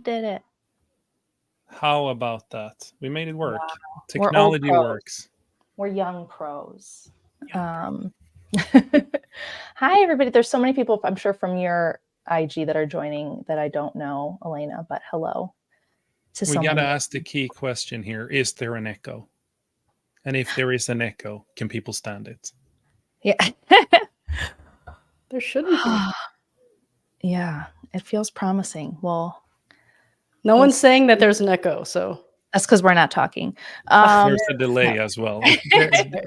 did it. How about that? We made it work. Wow. Technology works. We're young pros. Hi, everybody. There's so many people, I'm sure, from your IG that are joining that I don't know, Elena, but hello. We got to ask the key question here. Is there an echo? And if there is an echo, can people stand it? Yeah. There shouldn't be. Yeah, it feels promising. Well, no one's saying that there's an echo, so that's because we're not talking. There's a delay as well.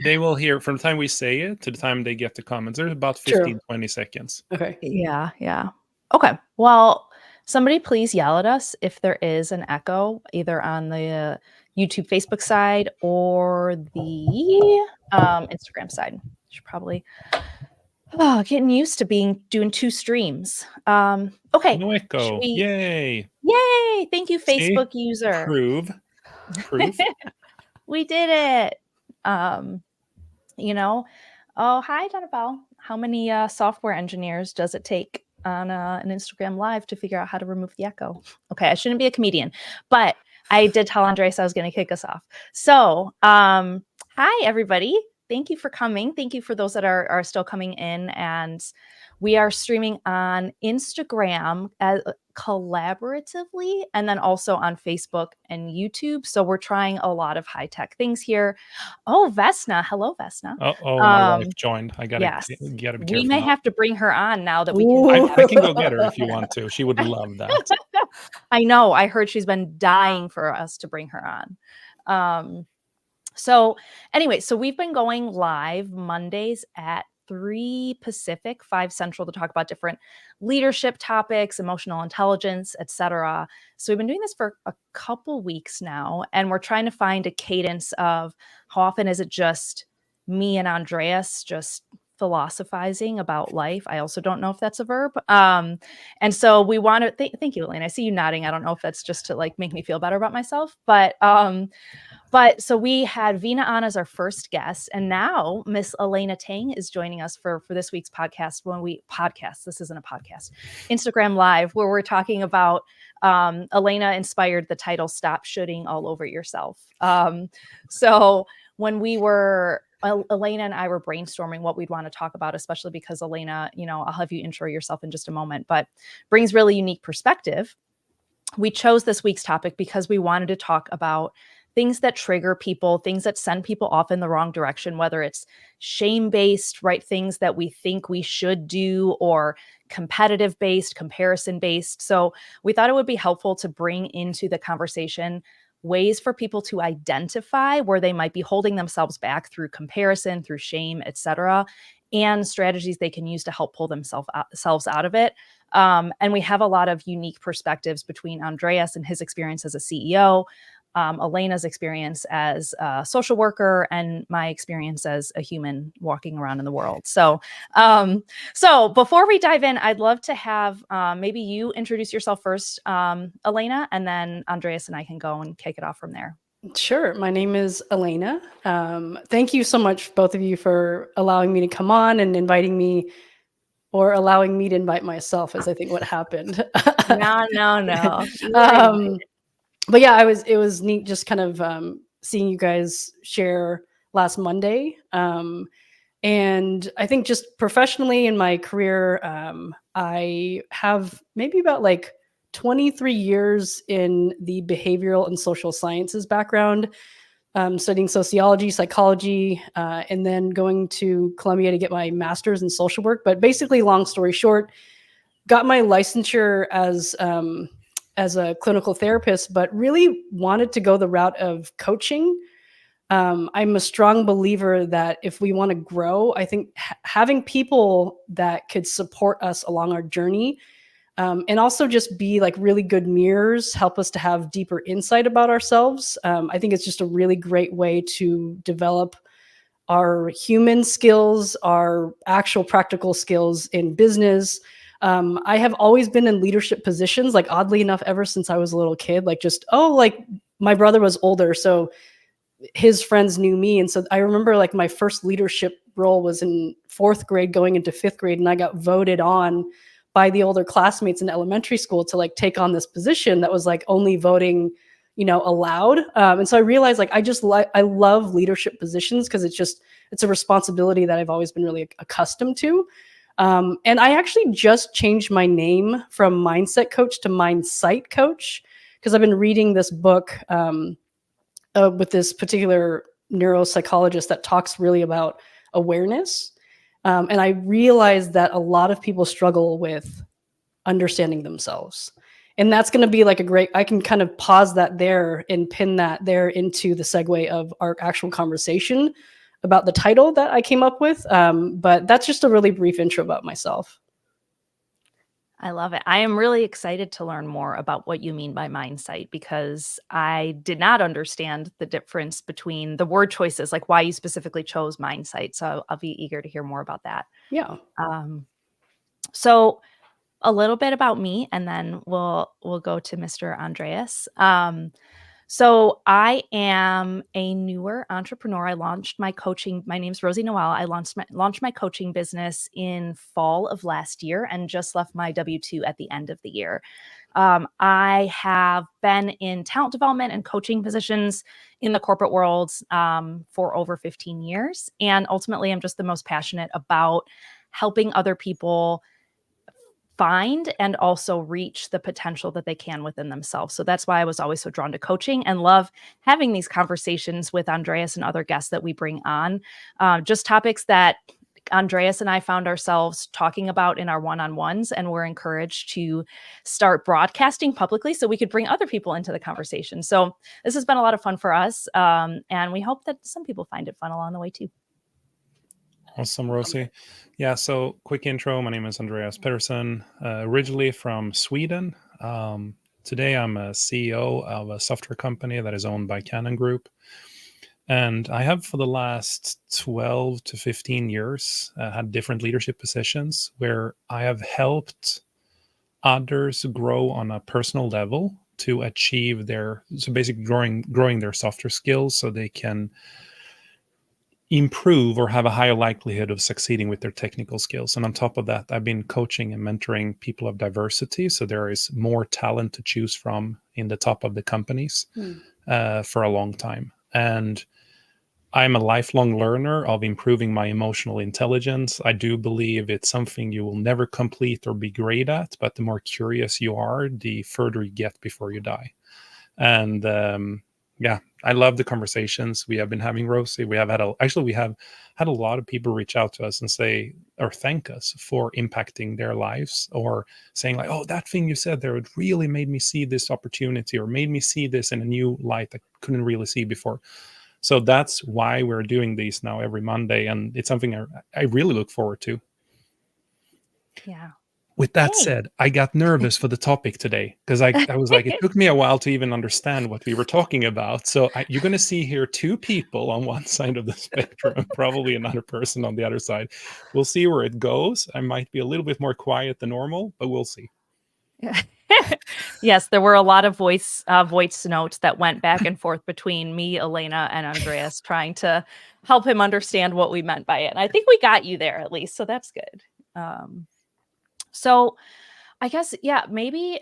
They will hear from the time we say it to the time they get the comments. There's about 15, 20 seconds. Okay. Yeah. Okay. Well, somebody please yell at us if there is an echo, either on the YouTube, Facebook side or the Instagram side. Should probably getting used to doing 2 streams. Okay. No echo. Yay. Thank you, Facebook user. Proof. We did it. Oh, hi, Donabelle. How many software engineers does it take on an Instagram Live to figure out how to remove the echo? Okay, I shouldn't be a comedian, but I did tell Andres I was going to kick us off. So, hi, everybody. Thank you for coming. Thank you for those that are still coming in. And we are streaming on Instagram collaboratively and then also on Facebook and YouTube. So we're trying a lot of high-tech things here. Oh, Vesna. Hello, Vesna. My wife joined. I got to be careful. We may have to bring her on now that we can. I can go get her if you want to. She would love that. I know. I heard she's been dying for us to bring her on. So anyway, we've been going live Mondays at 3 Pacific, 5 Central to talk about different leadership topics, emotional intelligence, etc. So we've been doing this for a couple weeks now, and we're trying to find a cadence of how often is it just me and Andreas just philosophizing about life. I also don't know if that's a verb. And so we want to thank you, Elaine. I see you nodding. I don't know if that's just to like make me feel better about myself, but so we had Vina on as our first guest, and now Miss Elena Tang is joining us for this week's podcast. This isn't a podcast, Instagram Live, where we're talking about Elena inspired the title "Stop Shooting All Over Yourself." So when Elena and I were brainstorming what we'd want to talk about, especially because Elena, I'll have you intro yourself in just a moment, but brings really unique perspective. We chose this week's topic because we wanted to talk about things that trigger people, things that send people off in the wrong direction, whether it's shame-based, right? Things that we think we should do, or competitive-based, comparison-based. So we thought it would be helpful to bring into the conversation ways for people to identify where they might be holding themselves back through comparison, through shame, etc., and strategies they can use to help pull themselves out of it. And we have a lot of unique perspectives between Andreas and his experience as a CEO, Elena's experience as a social worker, and my experience as a human walking around in the world. So before we dive in, I'd love to have maybe you introduce yourself first, Elena, and then Andreas and I can go and kick it off from there. Sure. My name is Elena. Thank you so much, both of you, for allowing me to come on and inviting me, or allowing me to invite myself, is I think what happened. No. But yeah, it was neat just kind of seeing you guys share last Monday. And I think just professionally in my career, I have maybe about like 23 years in the behavioral and social sciences background, studying sociology, psychology, and then going to Columbia to get my master's in social work. But basically, long story short, got my licensure as a clinical therapist, but really wanted to go the route of coaching. I'm a strong believer that if we want to grow, I think having people that could support us along our journey, and also just be like really good mirrors, help us to have deeper insight about ourselves. I think it's just a really great way to develop our human skills, our actual practical skills in business. I have always been in leadership positions, like oddly enough, ever since I was a little kid, like my brother was older, so his friends knew me. And so I remember like my first leadership role was in 4th grade going into 5th grade, and I got voted on by the older classmates in elementary school to like take on this position that was like only voting, allowed. And so I realized like I love leadership positions because it's a responsibility that I've always been really accustomed to. And I actually just changed my name from mindset coach to mindsight coach because I've been reading this book with this particular neuropsychologist that talks really about awareness. And I realized that a lot of people struggle with understanding themselves. And that's going to be like I can kind of pause that there and pin that there into the segue of our actual conversation about the title that I came up with. But that's just a really brief intro about myself. I love it. I am really excited to learn more about what you mean by mindsight because I did not understand the difference between the word choices, like why you specifically chose mindsight. So I'll be eager to hear more about that. Yeah. So a little bit about me, and then we'll go to Mr. Andreas. So I am a newer entrepreneur. I launched my coaching. My name's Rosie Noel. I launched my coaching business in fall of last year and just left my W-2 at the end of the year. I have been in talent development and coaching positions in the corporate world for over 15 years. And ultimately, I'm just the most passionate about helping other people find and also reach the potential that they can within themselves. So that's why I was always so drawn to coaching and love having these conversations with Andreas and other guests that we bring on. Just topics that Andreas and I found ourselves talking about in our one-on-ones, and we're encouraged to start broadcasting publicly so we could bring other people into the conversation. So this has been a lot of fun for us, and we hope that some people find it fun along the way too. Awesome, Rosie. Yeah, so quick intro. My name is Andreas Pettersson, originally from Sweden. Today I'm a CEO of a software company that is owned by Canon Group. And I have for the last 12 to 15 years had different leadership positions where I have helped others grow on a personal level to achieve so basically growing their software skills so they can improve or have a higher likelihood of succeeding with their technical skills. And on top of that, I've been coaching and mentoring people of diversity. So there is more talent to choose from in the top of the companies for a long time. And I'm a lifelong learner of improving my emotional intelligence. I do believe it's something you will never complete or be great at, but the more curious you are, the further you get before you die. And yeah, I love the conversations we have been having, Rosie. We have had a lot of people reach out to us and say or thank us for impacting their lives, or saying like, "Oh, that thing you said there, it really made me see this opportunity, or made me see this in a new light I couldn't really see before." So that's why we're doing these now every Monday, and it's something I really look forward to. Yeah. With that said, I got nervous for the topic today because I was like, it took me a while to even understand what we were talking about. So you're going to see here two people on one side of the spectrum and probably another person on the other side. We'll see where it goes. I might be a little bit more quiet than normal, but we'll see. Yes, there were a lot of voice notes that went back and forth between me, Elena, and Andreas trying to help him understand what we meant by it. And I think we got you there at least, so that's good. So I guess, yeah, maybe,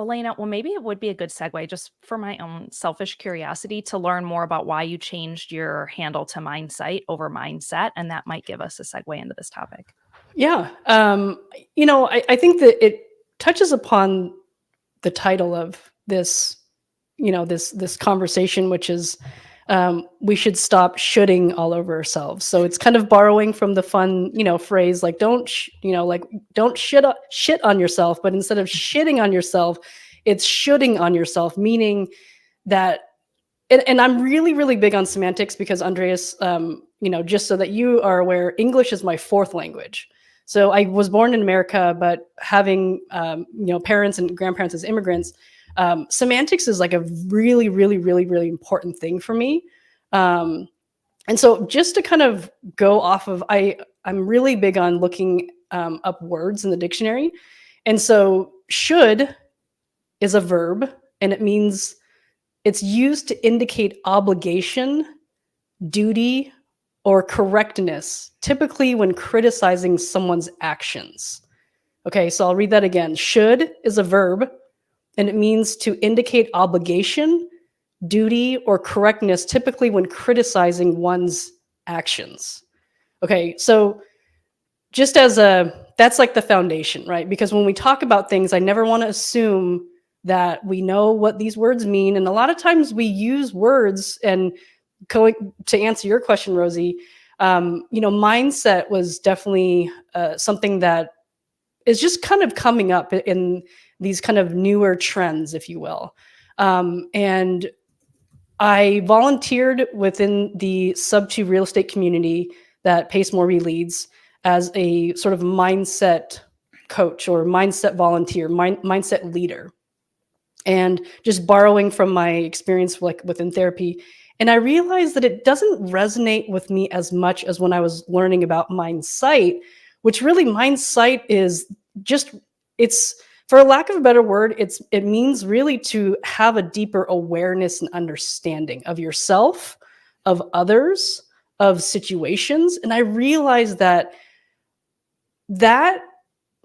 Elena, well, maybe it would be a good segue just for my own selfish curiosity to learn more about why you changed your handle to Mindsight over Mindset, and that might give us a segue into this topic. Yeah. I think that it touches upon the title of this, this conversation, which is we should stop shoulding all over ourselves. So it's kind of borrowing from the fun, phrase like don't shit on yourself, but instead of shitting on yourself, it's shoulding on yourself, meaning that. And I'm really, really big on semantics because Andreas, just so that you are aware, English is my fourth language. So I was born in America, but having parents and grandparents as immigrants, semantics is like a really, really, really, really important thing for me. And so just to kind of go off of, I'm really big on looking up words in the dictionary. And so should is a verb, and it means it's used to indicate obligation, duty, or correctness, typically when criticizing someone's actions. Okay, so I'll read that again. Should is a verb, and it means to indicate obligation, duty, or correctness, typically when criticizing one's actions. Okay, so just as that's like the foundation, right? Because when we talk about things, I never want to assume that we know what these words mean. And a lot of times we use words, and to answer your question, Rosie, mindset was definitely something that is just kind of coming up in these kind of newer trends, if you will. And I volunteered within the Sub2 real estate community that Pace Morby leads as a sort of mindset coach or mindset volunteer, mindset leader, and just borrowing from my experience like within therapy. And I realized that it doesn't resonate with me as much as when I was learning about mindsight, which really mindsight is just, it's, for lack of a better word, it means really to have a deeper awareness and understanding of yourself, of others, of situations. And I realized that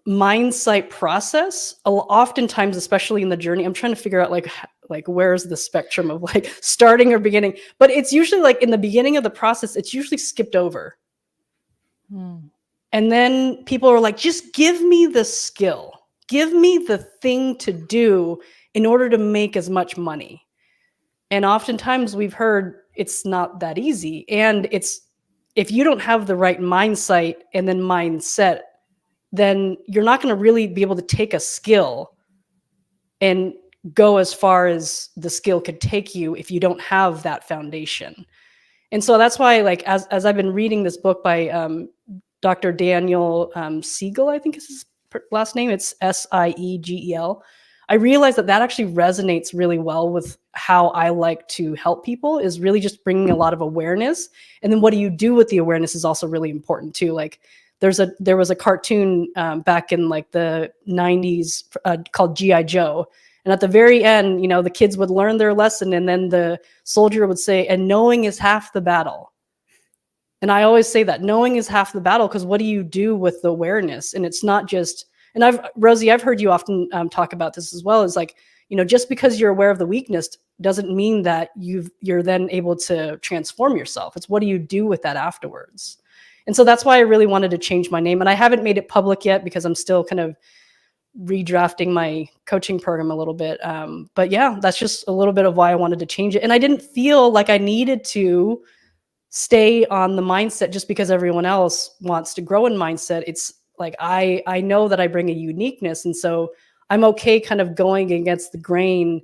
mindsight process, oftentimes, especially in the journey, I'm trying to figure out like where's the spectrum of like starting or beginning, but it's usually like in the beginning of the process, it's usually skipped over. And then people are like, just give me the skill, give me the thing to do in order to make as much money. And oftentimes we've heard it's not that easy. And if you don't have the right mindsight and then mindset, then you're not going to really be able to take a skill and go as far as the skill could take you if you don't have that foundation. And so that's why, like, as I've been reading this book by Dr. Daniel Siegel, I think is his last name. It's Siegel. I realized that actually resonates really well with how I like to help people, is really just bringing a lot of awareness. And then what do you do with the awareness is also really important too. Like, there was a cartoon back in like the 90s called G.I. Joe. And at the very end, the kids would learn their lesson, and then the soldier would say, and knowing is half the battle. And I always say that knowing is half the battle, because what do you do with the awareness? And it's not just, and Rosie, I've heard you often talk about this as well, is like, just because you're aware of the weakness doesn't mean that you're then able to transform yourself. It's what do you do with that afterwards? And so that's why I really wanted to change my name. And I haven't made it public yet because I'm still kind of redrafting my coaching program a little bit. But yeah, that's just a little bit of why I wanted to change it. And I didn't feel like I needed to stay on the mindset just because everyone else wants to grow in mindset. It's like, I know that I bring a uniqueness. And so I'm okay kind of going against the grain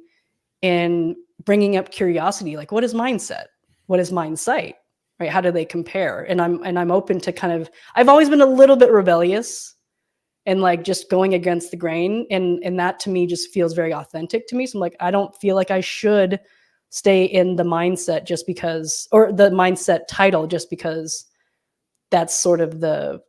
and bringing up curiosity. Like, what is mindset? What is mindsight? Right? How do they compare? And I'm open to kind of, I've always been a little bit rebellious and like just going against the grain. And that to me just feels very authentic to me. So I'm like, I don't feel like I should stay in the mindset just because, or the mindset title, just because that's sort of the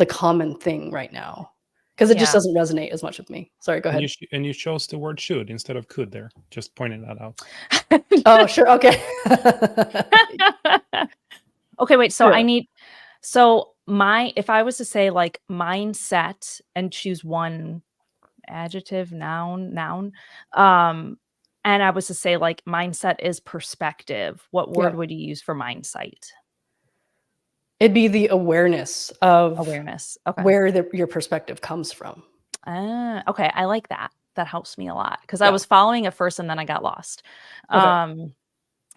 common thing right now. Because it just doesn't resonate as much with me. Sorry, go ahead. And you chose the word should instead of could there. Just pointing that out. Oh, sure. Okay. Okay, wait. So if I was to say like mindset and choose one adjective, noun, and I was to say like mindset is perspective, what word would you use for mindsight? It'd be the awareness of Okay. where your perspective comes from. Okay. I like that. That helps me a lot, because I was following it first and then I got lost.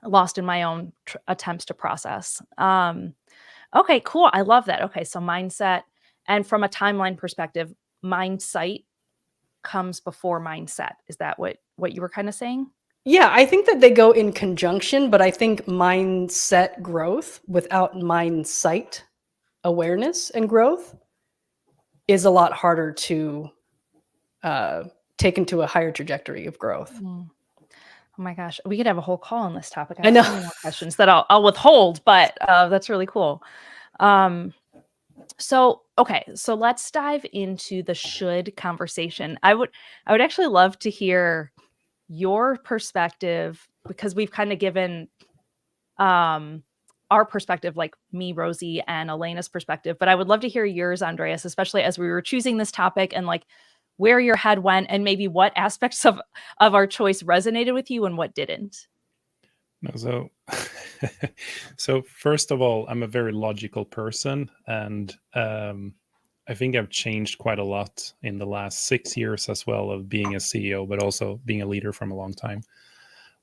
Lost in my own attempts to process. Okay, cool. I love that. Okay, so mindset, and from a timeline perspective, mindsight comes before mindset. Is that what you were kind of saying? Yeah, I think that they go in conjunction, but I think mindset growth without mindsight awareness and growth is a lot harder to take into a higher trajectory of growth. Oh my gosh, we could have a whole call on this topic. I know. So many more questions that I'll withhold, but that's really cool. So let's dive into the should conversation. I would actually love to hear your perspective, because we've kind of given our our perspective, like me, Rosie, and Elena's perspective, but I would love to hear yours, Andreas, especially as we were choosing this topic, and like where your head went and maybe what aspects of our choice resonated with you and what didn't. No, so first of all, I'm a very logical person, and I think I've changed quite a lot in the last 6 years as well of being a CEO, but also being a leader from a long time.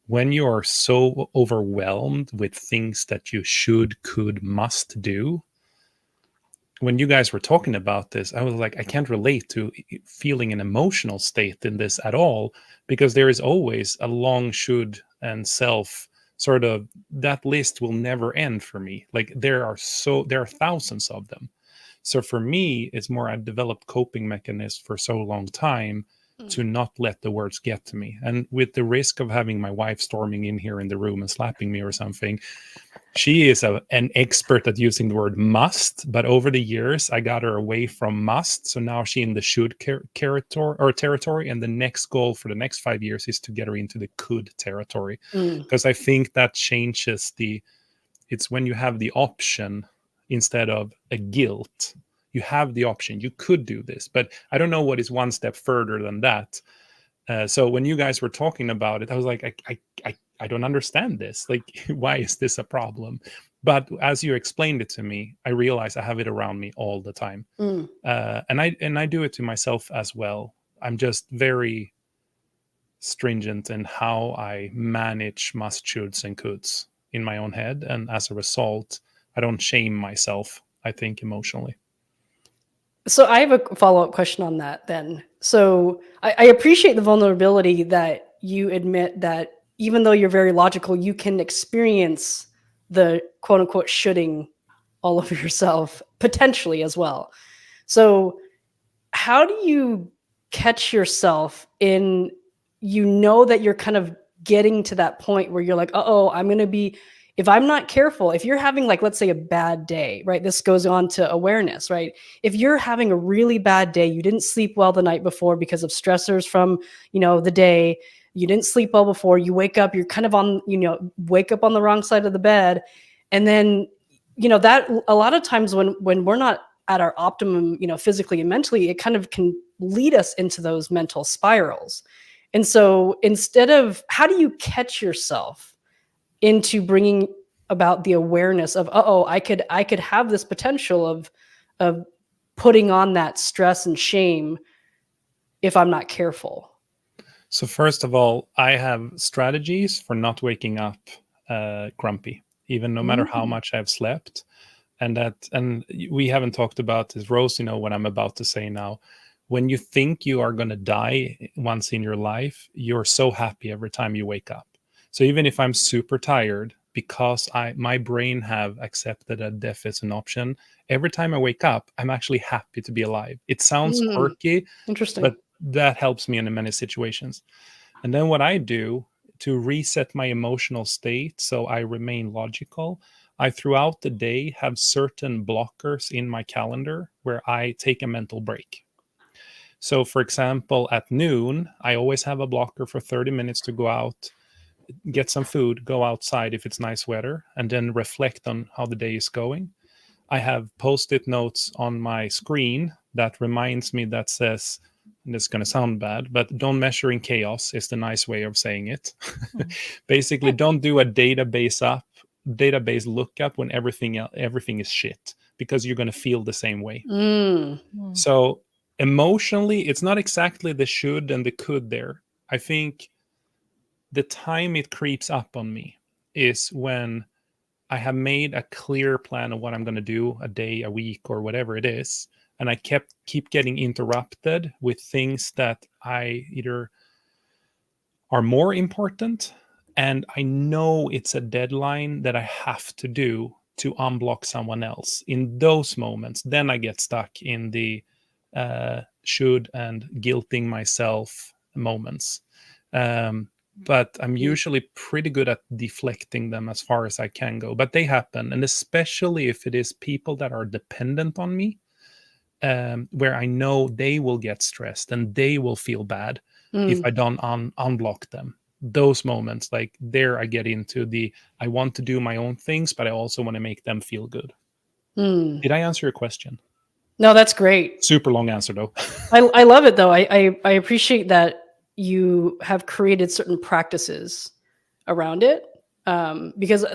When you are so overwhelmed with things that you should, could, must do, when you guys were talking about this, I was like, I can't relate to feeling an emotional state in this at all, because there is always a long should and self sort of, that list will never end for me. Like there are thousands of them. So for me, it's more, I've developed coping mechanisms for so long time to not let the words get to me. And with the risk of having my wife storming in here in the room and slapping me or something, she is an expert at using the word must, but over the years I got her away from must. So now she's in the should territory, and the next goal for the next 5 years is to get her into the could territory. Because I think that changes it's when you have the option instead of a guilt. You have the option. You could do this, but I don't know what is one step further than that. So when you guys were talking about it, I was like, I don't understand this. Like, why is this a problem? But as you explained it to me, I realize I have it around me all the time, and I do it to myself as well. I'm just very stringent in how I manage must, shoulds, and coulds in my own head, and as a result, I don't shame myself, I think, emotionally. So I have a follow-up question on that then. So I appreciate the vulnerability that you admit that even though you're very logical, you can experience the quote unquote shoulding all over yourself potentially as well. So how do you catch yourself in, you know, that you're kind of getting to that point where you're like, uh-oh, I'm going to be, if I'm not careful, if you're having, like, let's say a bad day, right? This goes on to awareness, right? If you're having a really bad day, you didn't sleep well the night before because of stressors from, the day, you didn't sleep well before, you wake up, you're kind of on, wake up on the wrong side of the bed. And then, that a lot of times when we're not at our optimum, physically and mentally, it kind of can lead us into those mental spirals. And so instead of, how do you catch yourself into bringing about the awareness of, I could have this potential of putting on that stress and shame if I'm not careful? So first of all, I have strategies for not waking up grumpy, even no matter how much I've slept. And we haven't talked about this, Rose, what I'm about to say now. When you think you are going to die once in your life, you're so happy every time you wake up. So even if I'm super tired, because my brain have accepted that death is an option, every time I wake up, I'm actually happy to be alive. It sounds quirky, Interesting, but that helps me in many situations. And then what I do to reset my emotional state so I remain logical, I throughout the day have certain blockers in my calendar where I take a mental break. So for example, at noon, I always have a blocker for 30 minutes to go out, get some food, go outside if it's nice weather, and then reflect on how the day is going. I have post-it notes on my screen that reminds me, that says, and it's going to sound bad, but don't measure in chaos is the nice way of saying it. Basically, don't do a database lookup when everything is shit, because you're going to feel the same way. So emotionally, it's not exactly the should and the could there. I think the time it creeps up on me is when I have made a clear plan of what I'm going to do a day, a week, or whatever it is, and I keep getting interrupted with things that I either are more important, and I know it's a deadline that I have to do to unblock someone else. In those moments, then I get stuck in the should and guilting myself moments. But I'm usually pretty good at deflecting them as far as I can go. But they happen, and especially if it is people that are dependent on me, where I know they will get stressed and they will feel bad if I don't unblock them. those moments, like there I get into the, I want to do my own things, but I also want to make them feel good. Mm. Did I answer your question? No, that's great. Super long answer though. I love it though. I appreciate that you have created certain practices around it, because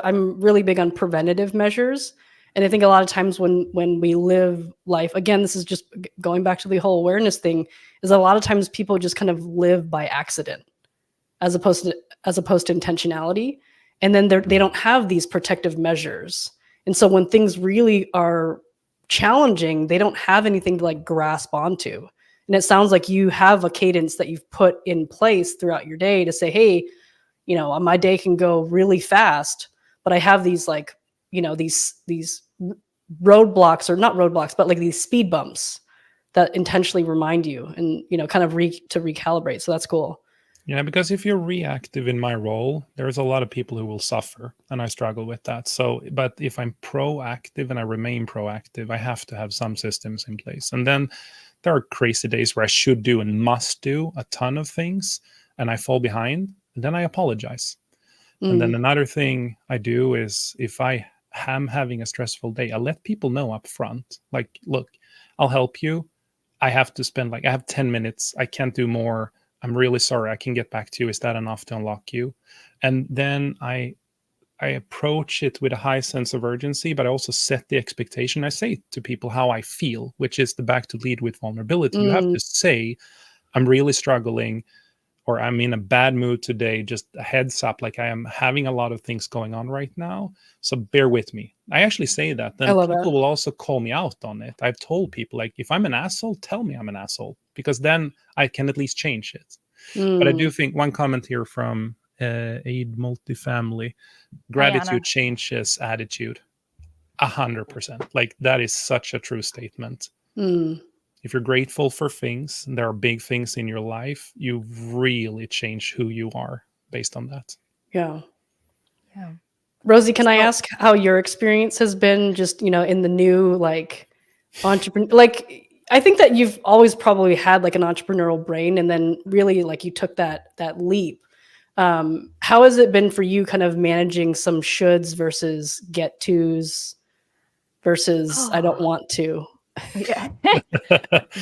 I'm really big on preventative measures, and I think a lot of times when we live life, again, this is just going back to the whole awareness thing, is a lot of times people just kind of live by accident as opposed to intentionality, and then they don't have these protective measures, and so when things really are challenging, they don't have anything to like grasp onto. And it sounds like you have a cadence that you've put in place throughout your day to say, hey, my day can go really fast, but I have these like, these roadblocks, or not roadblocks, but like these speed bumps that intentionally remind you and, kind of to recalibrate. So that's cool. Yeah, because if you're reactive in my role, there's a lot of people who will suffer, and I struggle with that. So, but if I'm proactive and I remain proactive, I have to have some systems in place. And then there are crazy days where I should do and must do a ton of things, and I fall behind, and then I apologize. And then another thing I do is, if I am having a stressful day, I let people know up front, like, look, I'll help you. I have to spend I have 10 minutes. I can't do more. I'm really sorry. I can get back to you. Is that enough to unlock you? And then I approach it with a high sense of urgency, but I also set the expectation. I say to people how I feel, which is the back to lead with vulnerability. You have to say, I'm really struggling, or I'm in a bad mood today. Just a heads up, like I am having a lot of things going on right now. So bear with me. I actually say that. Then people will also call me out on it. I've told people, like, if I'm an asshole, tell me I'm an asshole, because then I can at least change it. But I do think one comment here from Aid Multifamily, gratitude changes attitude 100%. Like, that is such a true statement. If you're grateful for things, and there are big things in your life, you really change who you are based on that. Yeah. Rosie, can I ask how your experience has been just, in the new, like, entrepreneur, like, I think that you've always probably had like an entrepreneurial brain, and then really like you took that leap. How has it been for you kind of managing some shoulds versus get tos versus I don't want to? Yeah.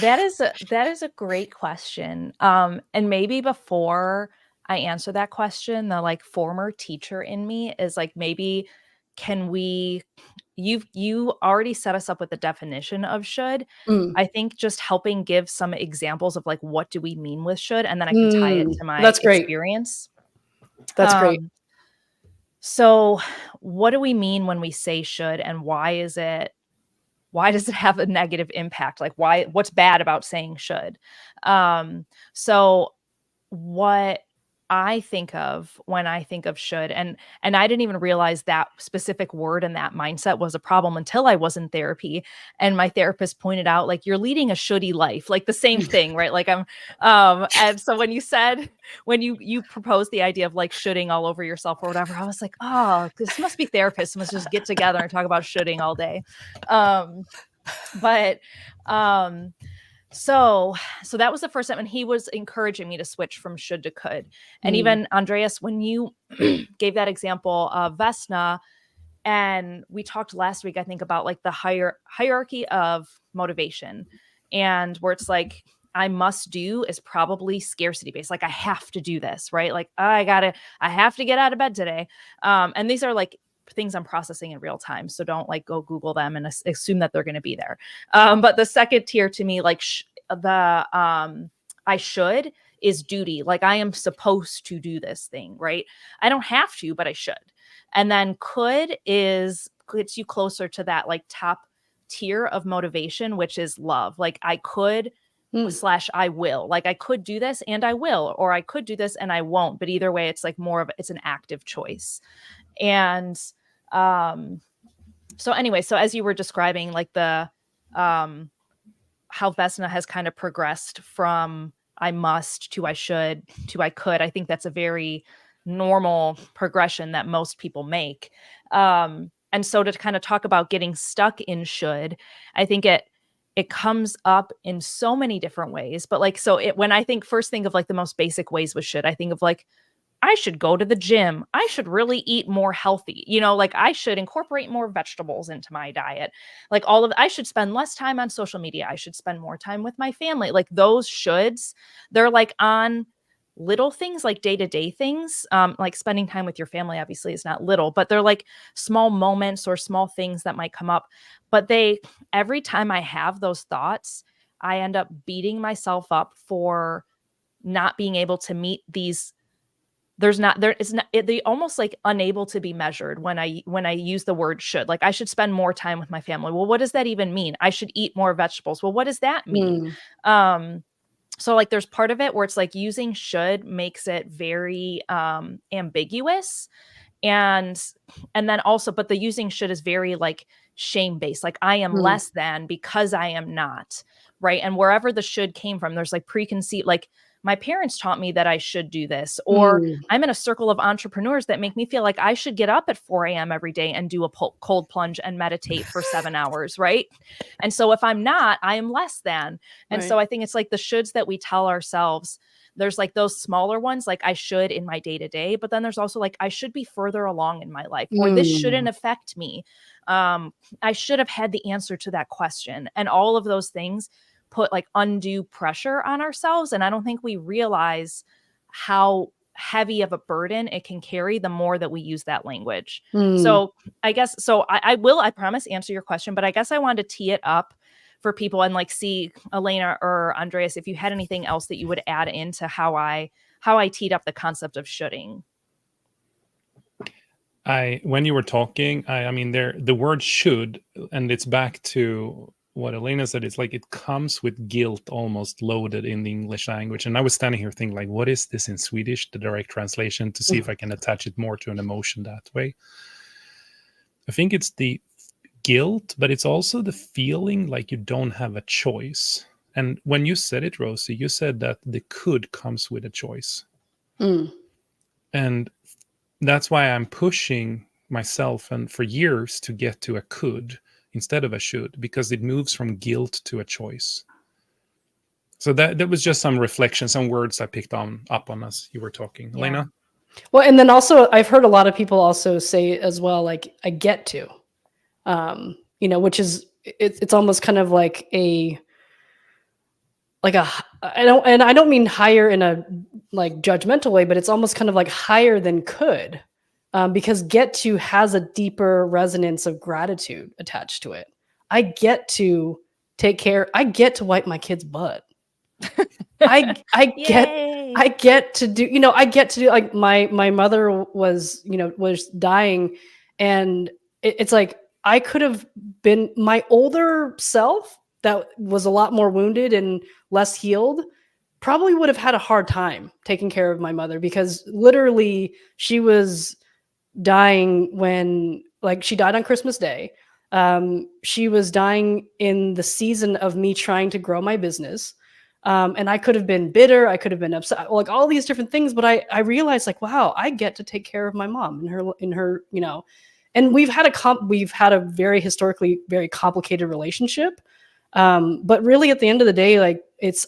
That is a great question. And maybe before I answer that question, the like former teacher in me is like, maybe you already set us up with the definition of should. I think just helping give some examples of like, what do we mean with should, and then I can tie it to my That's great. experience. That's great. So what do we mean when we say should, and why does it have a negative impact? Like, what's bad about saying should? So what I think of when I think of should, and I didn't even realize that specific word and that mindset was a problem until I was in therapy, and my therapist pointed out, like, you're leading a shouldy life, like the same thing, right? Like and so when you proposed the idea of like shoulding all over yourself or whatever, I was like, oh, this must be therapists must just get together and talk about shoulding all day. So that was the first time, and he was encouraging me to switch from should to could. And even Andreas, when you gave that example of Vesna, and we talked last week, I think, about like the hierarchy of motivation, and where it's like, I must do is probably scarcity based. Like, I have to do this, right? Like, I have to get out of bed today. And these are like things I'm processing in real time. So don't like go Google them and assume that they're going to be there. But the second tier to me, like I should is duty. Like, I am supposed to do this thing, right? I don't have to, but I should. And then could gets you closer to that like top tier of motivation, which is love. Like, I could / I will. Like, I could do this and I will, or I could do this and I won't. But either way, it's like it's an active choice. And so anyway, so as you were describing, like the how Vesna has kind of progressed from I must to I should to I could, I think that's a very normal progression that most people make. And so to kind of talk about getting stuck in should, I think it it comes up in so many different ways. But like, so when I think of like the most basic ways with should, I think of like, I should go to the gym. I should really eat more healthy. Like I should incorporate more vegetables into my diet. Like I should spend less time on social media. I should spend more time with my family. Like those shoulds, they're like on little things, like day-to-day things. Like spending time with your family obviously is not little, but they're like small moments or small things that might come up. But every time I have those thoughts, I end up beating myself up for not being able to meet these. They almost like unable to be measured when I use the word should. Like I should spend more time with my family. Well, what does that even mean? I should eat more vegetables. Well, what does that mean? So like there's part of it where it's like using should makes it very ambiguous. And then also, but the using should is very like shame based. Like I am less than because I am not, right? And wherever the should came from, there's like preconceived, like my parents taught me that I should do this, or I'm in a circle of entrepreneurs that make me feel like I should get up at 4 a.m. every day and do a cold plunge and meditate for 7 hours, right? And so if I'm not, I am less than. And so I think it's like the shoulds that we tell ourselves. There's like those smaller ones, like I should in my day to day, but then there's also like I should be further along in my life, or this shouldn't affect me. I should have had the answer to that question. And all of those things put like undue pressure on ourselves. And I don't think we realize how heavy of a burden it can carry the more that we use that language. So I guess, I promise answer your question, but I guess I wanted to tee it up for people and like see, Elena or Andreas, if you had anything else that you would add into how I teed up the concept of shoulding. When you were talking, I mean, the word should, and it's back to what Elena said. It's like it comes with guilt almost loaded in the English language. And I was standing here thinking, like, what is this in Swedish, the direct translation, to see if I can attach it more to an emotion that way. I think it's the guilt, but it's also the feeling like you don't have a choice. And when you said it, Rosie, you said that the could comes with a choice. And that's why I'm pushing myself and for years to get to a could instead of a should, because it moves from guilt to a choice. So that was just some reflection, some words I picked up on as you were talking. Yeah. Elena? Well, and then also I've heard a lot of people also say as well, like I get to, which is, it's almost kind of like I don't mean higher in a like judgmental way, but it's almost kind of like higher than could, because get to has a deeper resonance of gratitude attached to it. I get to take care. I get to wipe my kid's butt. I get to do, I get to do, like my mother was dying, and it's like, I could have been my older self that was a lot more wounded and less healed, probably would have had a hard time taking care of my mother, because literally she was dying when, like, she died on Christmas Day. She was dying in the season of me trying to grow my business. And I could have been bitter. I could have been upset, like all these different things. But I realized, like, wow, I get to take care of my mom in her, and we've had a very historically very complicated relationship. But really at the end of the day, like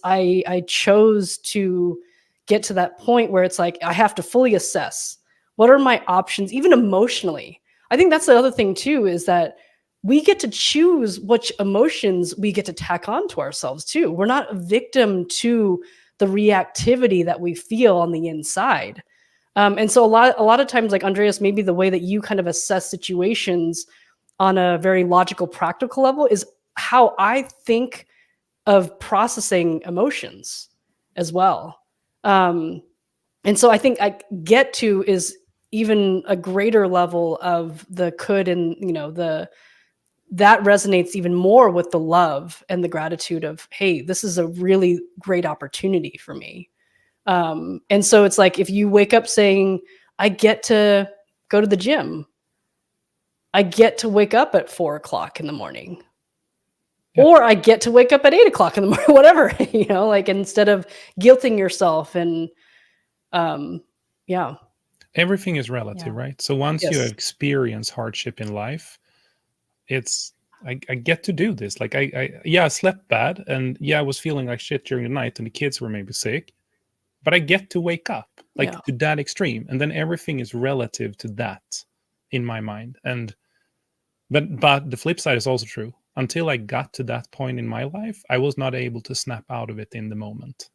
I chose to get to that point where it's like, I have to fully assess what are my options, even emotionally. I think that's the other thing too, is that we get to choose which emotions we get to tack on to ourselves too. We're not a victim to the reactivity that we feel on the inside. And so a lot of times, like Andreas, maybe the way that you kind of assess situations on a very logical, practical level is how I think of processing emotions as well. And so I think I get to is even a greater level of the could, and that resonates even more with the love and the gratitude of, hey, this is a really great opportunity for me. And so it's like, if you wake up saying, I get to go to the gym, I get to wake up at 4 o'clock in the morning, or I get to wake up at 8 o'clock in the morning, whatever, like, instead of guilting yourself. And everything is relative, right? So once you experience hardship in life, it's I get to do this. Like I slept bad, and yeah, I was feeling like shit during the night, and the kids were maybe sick, but I get to wake up, like Yeah. to that extreme, and then everything is relative to that in my mind. And but the flip side is also true. Until I got to that point in my life, I was not able to snap out of it in the moment.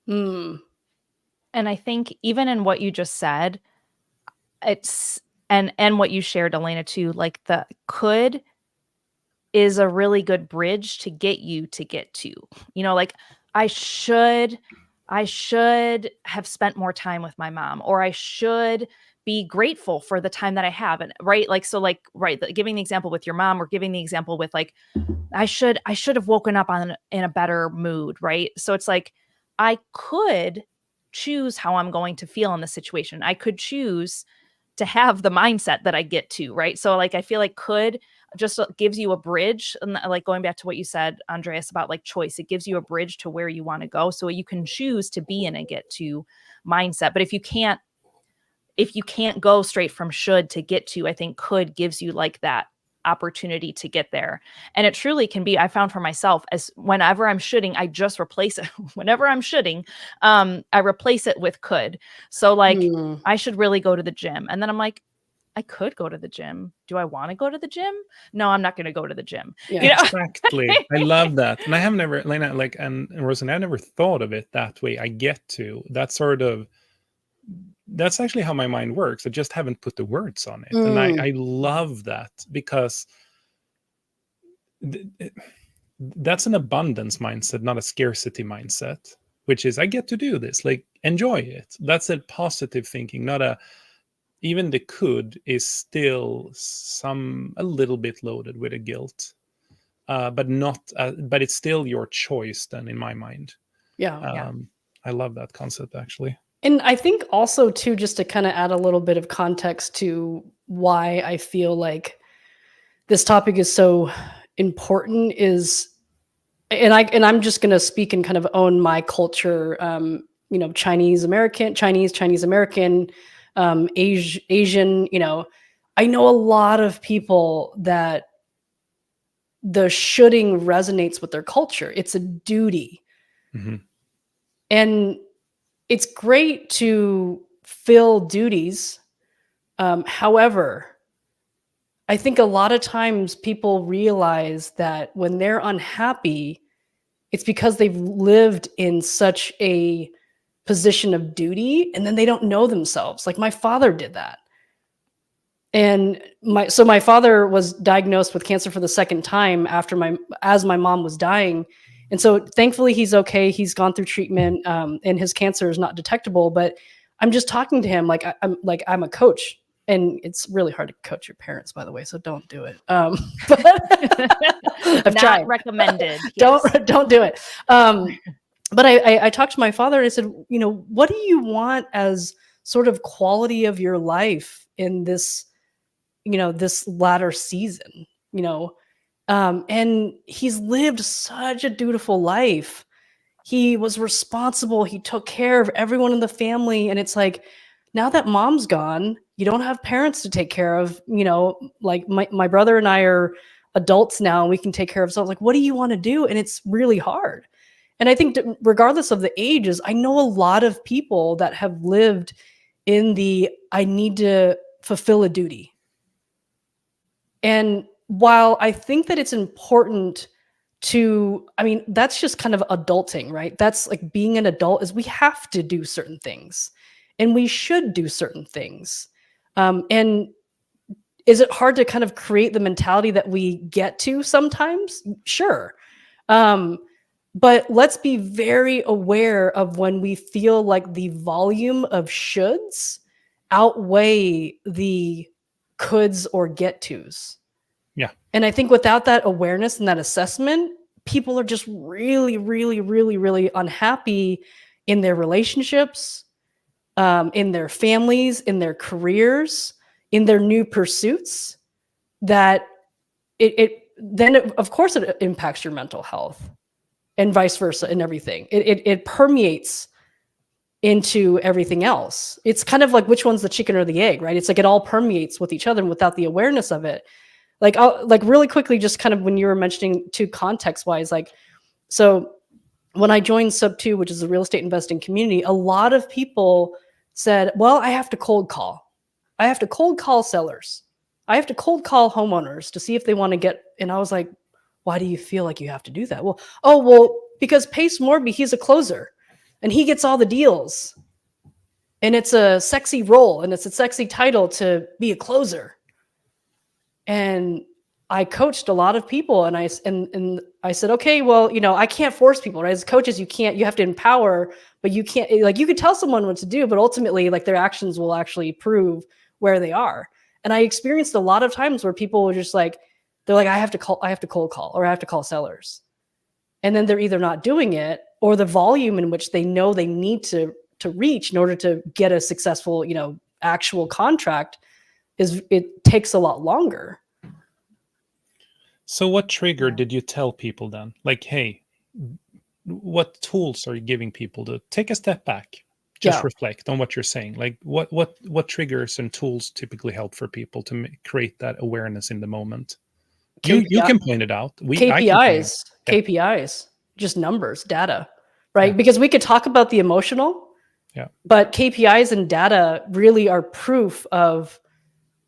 Mm. And I think even in what you just said, it's and what you shared, Elena, too, like the could is a really good bridge to get you to get to. Like I should have spent more time with my mom, or I should be grateful for the time that I have. And right, like so like right, giving the example with your mom, or giving the example with like I should have woken up in a better mood, right? So it's like I could choose how I'm going to feel in the situation. I could choose to have the mindset that I get to, right? So like I feel like could just gives you a bridge, and like going back to what you said, Andreas, about like choice, it gives you a bridge to where you want to go, so you can choose to be in a get to mindset. But if you can't go straight from should to get to, I think could gives you like that opportunity to get there. And it truly can be, I found for myself, as whenever I'm shoulding, I just replace it. Whenever I'm shoulding, I replace it with could. So like I should really go to the gym, and then I'm like, I could go to the gym. Do I want to go to the gym? No, I'm not going to go to the gym. Yeah. Exactly. I love that. And I have never, Lena, like, and Rosanna, I never thought of it that way. I get to that sort of, that's actually how my mind works. I just haven't put the words on it. And I love that, because that's an abundance mindset, not a scarcity mindset, which is I get to do this, like enjoy it. That's a positive thinking, not a, even the could is still a little bit loaded with a guilt, but not, but it's still your choice then in my mind. Yeah. I love that concept, actually. And I think also too, just to kind of add a little bit of context to why I feel like this topic is so important is, and I'm just going to speak and kind of own my culture, Chinese American, Asian, I know a lot of people that the shoulding resonates with their culture. It's a duty. Mm-hmm. And it's great to fill duties. However, I think a lot of times people realize that when they're unhappy, it's because they've lived in such a position of duty, and then they don't know themselves. Like my father did that. And my father was diagnosed with cancer for the second time as my mom was dying. And so thankfully he's okay. He's gone through treatment, and his cancer is not detectable, but I'm just talking to him like I'm a coach, and it's really hard to coach your parents, by the way, so don't do it. But I've not tried. recommended. Yes. Don't do it. But I talked to my father and I said, what do you want as sort of quality of your life in this, this latter season, and he's lived such a dutiful life. He was responsible. He took care of everyone in the family. And it's like, now that mom's gone, you don't have parents to take care of, like my brother and I are adults now, and we can take care of ourselves. Like, what do you want to do? And it's really hard. And I think regardless of the ages, I know a lot of people that have lived in I need to fulfill a duty. And while I think that it's important that's just kind of adulting, right? That's like being an adult, is we have to do certain things and we should do certain things. And is it hard to kind of create the mentality that we get to sometimes? Sure. But let's be very aware of when we feel like the volume of shoulds outweigh the coulds or get tos. Yeah. And I think without that awareness and that assessment, people are just really, really, really, really unhappy in their relationships, in their families, in their careers, in their new pursuits, that of course it impacts your mental health, and vice versa, and everything. It permeates into everything else. It's kind of like which one's the chicken or the egg, right? It's like it all permeates with each other, and without the awareness of it, Like, I'll like really quickly, just kind of when you were mentioning to context wise, like, so when I joined Sub 2, which is a real estate investing community, a lot of people said, well, I have to cold call. I have to cold call sellers. I have to cold call homeowners to see if they want to get. And I was like, why do you feel like you have to do that? Well, because Pace Morby, he's a closer and he gets all the deals. And it's a sexy role and it's a sexy title to be a closer. And I coached a lot of people, and I said, okay, well, I can't force people, right? As coaches, you have to empower, but you can't, like, you could tell someone what to do, but ultimately, like, their actions will actually prove where they are. And I experienced a lot of times where people were just like, they're like, I have to cold call, or I have to call sellers. And then they're either not doing it, or the volume in which they know they need to reach in order to get a successful, actual contract it takes a lot longer. So what trigger did you tell people then? Like, hey, what tools are you giving people to take a step back, just reflect on what you're saying? Like, what triggers and tools typically help for people to create that awareness in the moment? You can point it out. KPIs, just numbers, data, right? Because we could talk about the emotional, but KPIs and data really are proof of.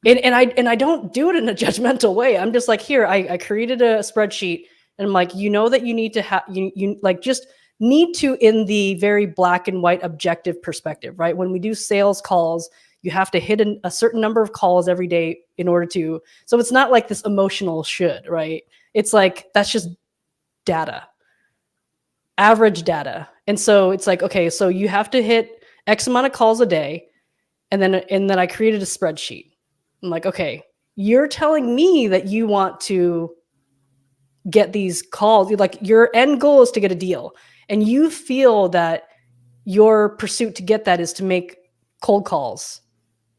And I don't do it in a judgmental way. I'm just like, here, I created a spreadsheet, and I'm like, that you need to have, you like just need to, in the very black and white objective perspective, right? When we do sales calls, you have to hit a certain number of calls every day in order to, so it's not like this emotional should, right? It's like, that's just data, average data. And so it's like, okay, so you have to hit X amount of calls a day. And then I created a spreadsheet. I'm like, okay, you're telling me that you want to get these calls. Like, your end goal is to get a deal. And you feel that your pursuit to get that is to make cold calls,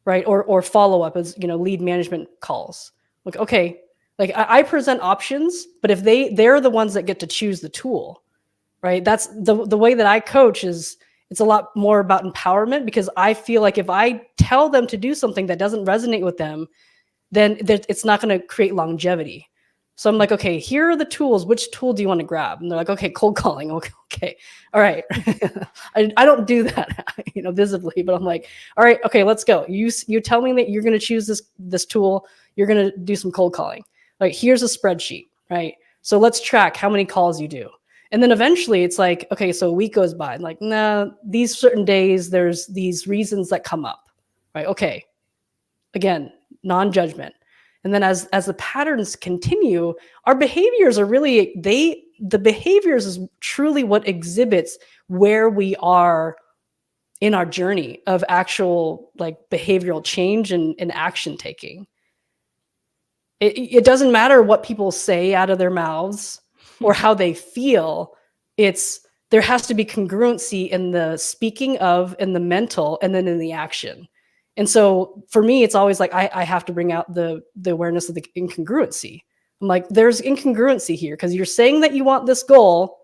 right? Or follow up as, lead management calls. Like, okay, like I present options, but if they're the ones that get to choose the tool, right? That's the way that I coach is, it's a lot more about empowerment, because I feel like if I tell them to do something that doesn't resonate with them, then it's not going to create longevity. So I'm like, okay, here are the tools. Which tool do you want to grab? And they're like, okay, cold calling. Okay. All right. I don't do that, visibly, but I'm like, all right, okay, let's go. You tell me that you're going to choose this tool. You're going to do some cold calling. Like, here's a spreadsheet, right? So let's track how many calls you do. And then eventually it's like, okay, so a week goes by, and like, nah, these certain days, there's these reasons that come up, right? Okay. Again, non-judgment. And then as the patterns continue, our behaviors are really, the behaviors is truly what exhibits where we are in our journey of actual, like, behavioral change and action taking. It doesn't matter what people say out of their mouths or how they feel. There has to be congruency in the speaking of, in the mental, and then in the action. And so for me, it's always like, I have to bring out the awareness of the incongruency. I'm like, there's incongruency here, because you're saying that you want this goal,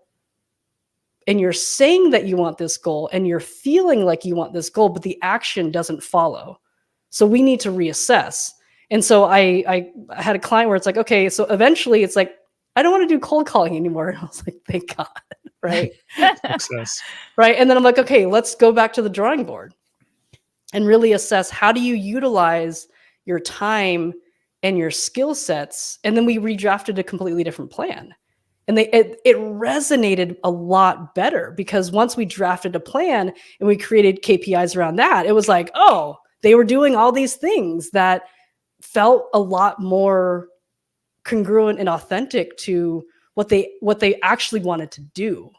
and you're saying that you want this goal, and you're feeling like you want this goal, but the action doesn't follow. So we need to reassess. And so I had a client where it's like, okay, so eventually it's like, I don't want to do cold calling anymore. And I was like, thank God, right? Success. Right. And then I'm like, okay, let's go back to the drawing board and really assess, how do you utilize your time and your skill sets? And then we redrafted a completely different plan. And it resonated a lot better, because once we drafted a plan and we created KPIs around that, it was like, oh, they were doing all these things that felt a lot more congruent and authentic to what they actually wanted to do,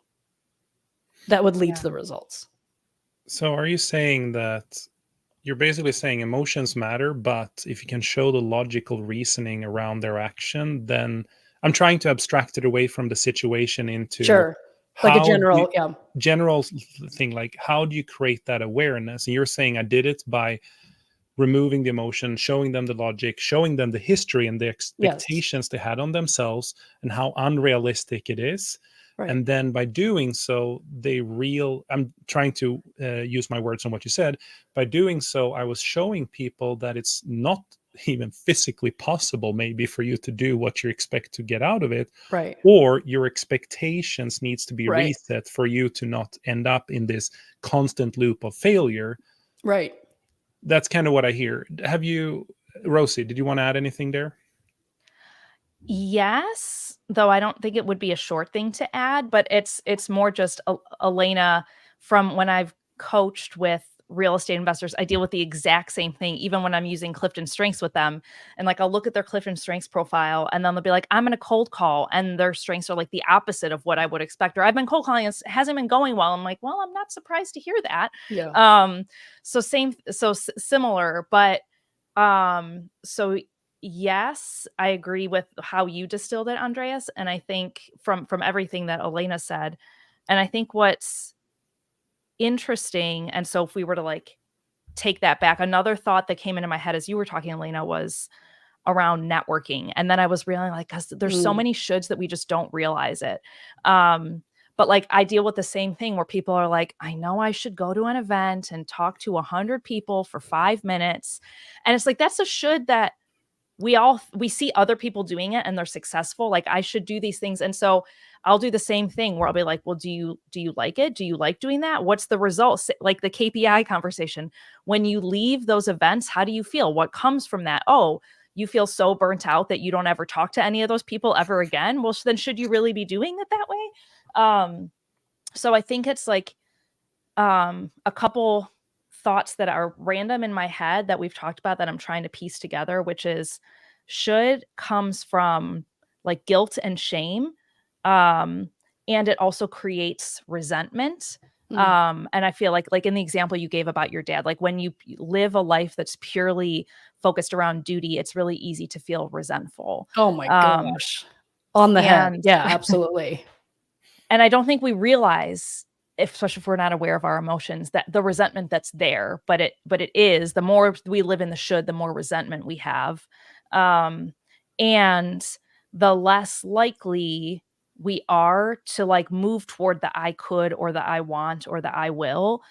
that would lead to the results. So are you saying that you're basically saying emotions matter, but if you can show the logical reasoning around their action, then I'm trying to abstract it away from the situation into like a general thing, like, how do you create that awareness? And you're saying I did it by removing the emotion, showing them the logic, showing them the history and the expectations they had on themselves and how unrealistic it is. Right. And then by doing so, I'm trying to use my words on what you said. By doing so, I was showing people that it's not even physically possible maybe for you to do what you expect to get out of it, Right. or your expectations needs to be Right. reset for you to not end up in this constant loop of failure. Right. That's kind of what I hear. Have you, Rosie, did you want to add anything there? Yes, though I don't think it would be a short thing to add, but it's more just Elena, from when I've coached with real estate investors, I deal with the exact same thing, even when I'm using Clifton Strengths with them. And like, I'll look at their Clifton Strengths profile and then they'll be like, I'm going to cold call. And their strengths are like the opposite of what I would expect. Or I've been cold calling, it hasn't been going well. I'm like, well, I'm not surprised to hear that. Yeah. Similar, but so yes, I agree with how you distilled it, Andreas. And I think from everything that Elena said, and I think what's interesting, and so if we were to like take that back, another thought that came into my head as you were talking, Elena, was around networking. And then I was realizing, like, because there's so many shoulds that we just don't realize it. But like, I deal with the same thing where people are like, I know I should go to an event and talk to 100 people for 5 minutes. And it's like, that's a should that we see other people doing it and they're successful. Like, I should do these things. And so I'll do the same thing where I'll be like, well, do you like it? Do you like doing that? What's the results? Like the KPI conversation. When you leave those events, how do you feel? What comes from that? Oh, you feel so burnt out that you don't ever talk to any of those people ever again. Well, then should you really be doing it that way? So I think it's like a couple thoughts that are random in my head that we've talked about that I'm trying to piece together, which is should comes from like guilt and shame. And it also creates resentment. And I feel like in the example you gave about your dad, like when you live a life that's purely focused around duty, it's really easy to feel resentful. Oh my gosh. On the head. and- Yeah, absolutely. And I don't think we realize, especially if we're not aware of our emotions, that the resentment that's there, but it is, the more we live in the should, the more resentment we have. And the less likely we are to like move toward the I could or the I want or the I will,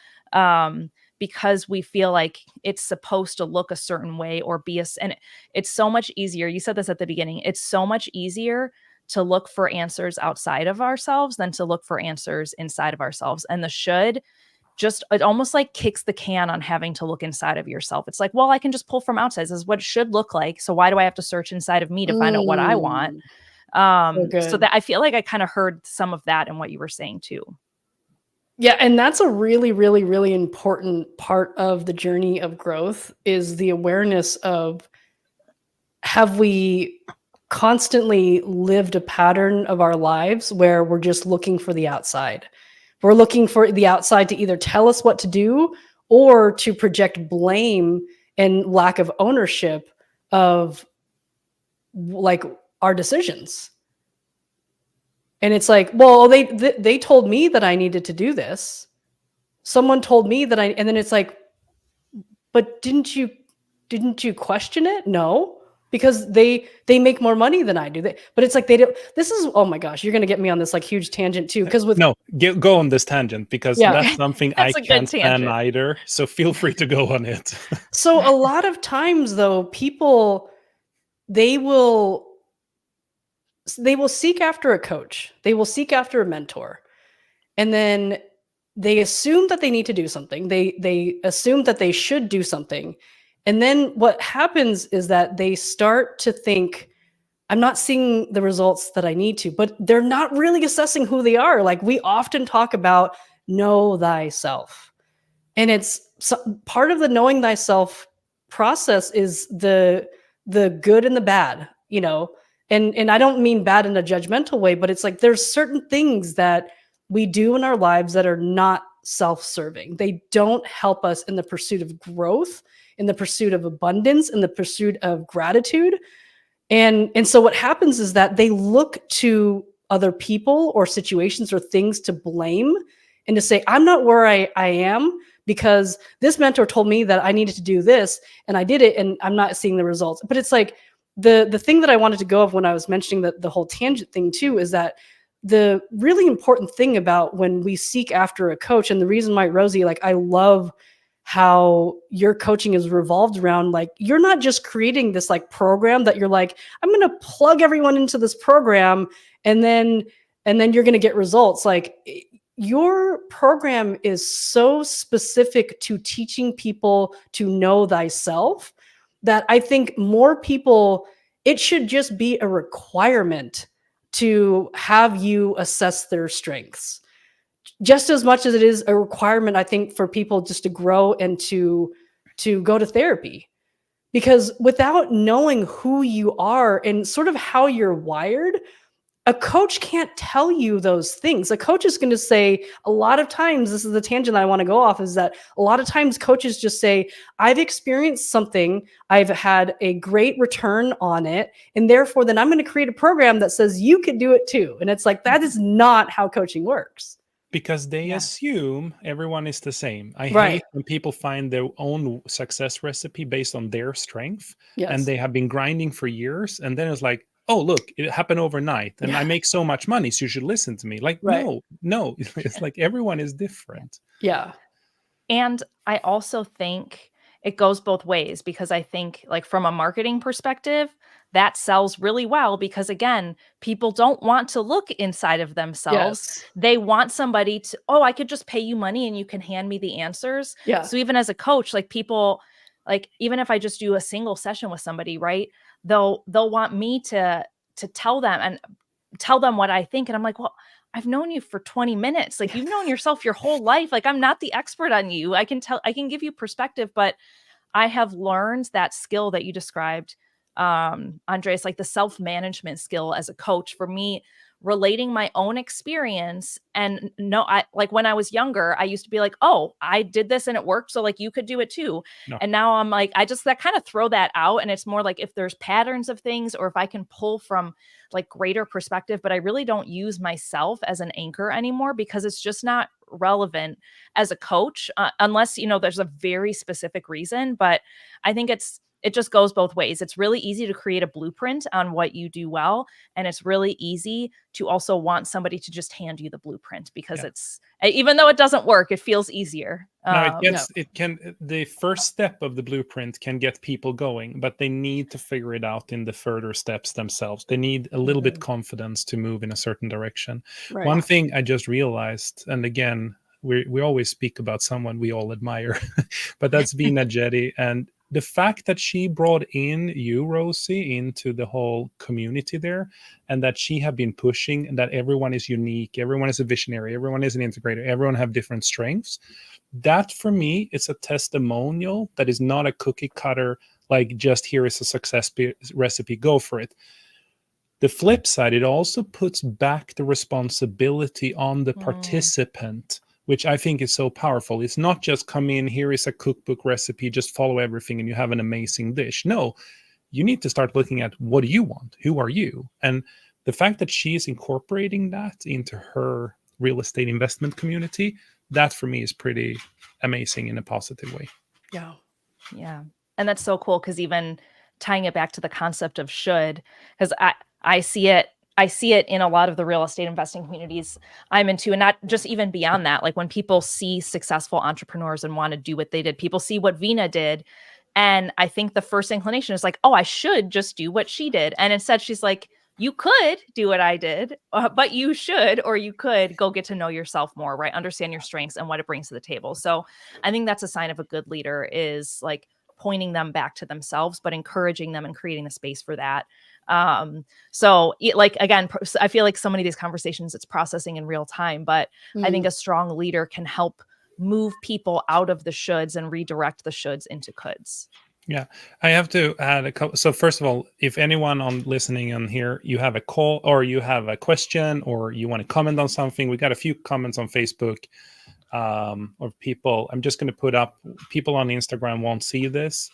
because we feel like it's supposed to look a certain way or be and it's so much easier. You said this at the beginning. It's so much easier to look for answers outside of ourselves than to look for answers inside of ourselves. And the should just, it almost like kicks the can on having to look inside of yourself. It's like, well, I can just pull from outside. This is what it should look like. So why do I have to search inside of me to find out what I want? So that I feel like I kind of heard some of that in what you were saying too. Yeah. And that's a really, really, really important part of the journey of growth, is the awareness of, have we constantly lived a pattern of our lives where we're just looking for the outside? We're looking for the outside to either tell us what to do or to project blame and lack of ownership of like our decisions. And it's like, well, they told me that I needed to do this. Someone told me that and then it's like, but didn't you question it? No, because they make more money than I do. But it's like they don't. This is, oh my gosh, you're gonna get me on this like huge tangent too. Because go on this tangent, because that's something I can't plan either. So feel free to go on it. So a lot of times though, people, they will seek after a coach. They will seek after a mentor. And then they assume that they need to do something. They assume that they should do something. And then what happens is that they start to think, I'm not seeing the results that I need to, but they're not really assessing who they are. Like, we often talk about know thyself. And it's part of the knowing thyself process is the good and the bad, you know. And I don't mean bad in a judgmental way, but it's like there's certain things that we do in our lives that are not self-serving. They don't help us in the pursuit of growth, in the pursuit of abundance, in the pursuit of gratitude. And so what happens is that they look to other people or situations or things to blame and to say, I'm not where I am because this mentor told me that I needed to do this and I did it and I'm not seeing the results. But it's like the thing that I wanted to go of when I was mentioning the whole tangent thing too, is that the really important thing about when we seek after a coach, and the reason why, Rosie, like I love how your coaching is revolved around, like, you're not just creating this like program that you're like, I'm going to plug everyone into this program and then you're going to get results. Like, your program is so specific to teaching people to know thyself that I think more people, it should just be a requirement to have you assess their strengths, just as much as it is a requirement, I think, for people just to grow and to go to therapy. Because without knowing who you are and sort of how you're wired, a coach can't tell you those things. A coach is going to say, a lot of times, this is the tangent I want to go off, is that a lot of times coaches just say, I've experienced something, I've had a great return on it, and therefore then I'm going to create a program that says you could do it too. And it's like, that is not how coaching works. Because they assume everyone is the same. I Right. hate when people find their own success recipe based on their strength, Yes. and they have been grinding for years, and then it's like, oh, look, it happened overnight, and I make so much money, so you should listen to me. Like, Right. no, it's like everyone is different. Yeah. And I also think it goes both ways, because I think, like, from a marketing perspective, that sells really well, because again, people don't want to look inside of themselves. Yes. They want somebody to, oh, I could just pay you money and you can hand me the answers. Yeah. So even as a coach, like, people, like, even if I just do a single session with somebody, right, they'll want me to tell them what I think. And I'm like, well, I've known you for 20 minutes. Like, you've known yourself your whole life. Like, I'm not the expert on you. I can give you perspective, but I have learned that skill that you described, Andres, like the self-management skill as a coach. For me, relating my own experience, and I, like, when I was younger, I used to be like, oh, I did this and it worked, so like you could do it too. No. And now I'm like, that kind of throw that out, and it's more like if there's patterns of things, or if I can pull from like greater perspective, but I really don't use myself as an anchor anymore, because it's just not relevant as a coach, unless, there's a very specific reason. But I think it just goes both ways. It's really easy to create a blueprint on what you do well, and it's really easy to also want somebody to just hand you the blueprint, because it's, even though it doesn't work, it feels easier. No, the first step of the blueprint can get people going, but they need to figure it out in the further steps themselves. They need a little bit confidence to move in a certain direction. Right. One thing I just realized, and again, we always speak about someone we all admire, but that's Vina Jetty. And the fact that she brought in you, Rosie, into the whole community there, and that she have been pushing, and that everyone is unique, everyone is a visionary, everyone is an integrator, everyone have different strengths. That for me, it's a testimonial that is not a cookie cutter, like just here is a success recipe, go for it. The flip side, it also puts back the responsibility on the participant, which I think is so powerful. It's not just come in, here is a cookbook recipe, just follow everything and you have an amazing dish. No, you need to start looking at, what do you want? Who are you? And the fact that she's incorporating that into her real estate investment community, that for me is pretty amazing in a positive way. Yeah. Yeah. And that's so cool, because even tying it back to the concept of should, because I see it in a lot of the real estate investing communities I'm into, and not just even beyond that. Like, when people see successful entrepreneurs and want to do what they did, people see what Vina did. And I think the first inclination is like, oh, I should just do what she did. And instead she's like, you could do what I did, but you should, or you could go get to know yourself more, right? Understand your strengths and what it brings to the table. So I think that's a sign of a good leader, is like pointing them back to themselves, but encouraging them and creating the space for that. So like, again, I feel like so many of these conversations, it's processing in real time, but I think a strong leader can help move people out of the shoulds and redirect the shoulds into coulds. Yeah, I have to add a couple. So first of all, if anyone on listening on here, you have a call or you have a question or you want to comment on something, we got a few comments on Facebook of people. I'm just going to put up, people on Instagram won't see this.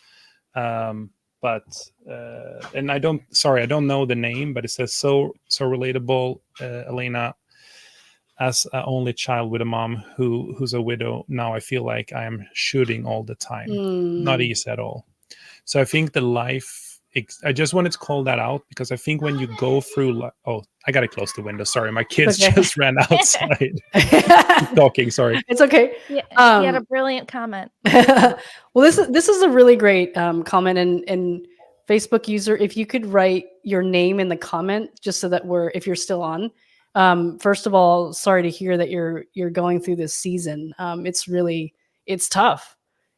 But and I don't know the name, but it says so relatable, Elena. As an only child with a mom who's a widow, now I feel like I am shooting all the time. Not easy at all. So I think the life I just wanted to call that out because I think when you go through, oh, I gotta close the window. Sorry, my kids Okay. just ran outside. Keep talking. Sorry. It's okay. Yeah, he had a brilliant comment. Well, this is a really great comment, and Facebook user, if you could write your name in the comment, just so that if you're still on. First of all, sorry to hear that you're going through this season. It's tough,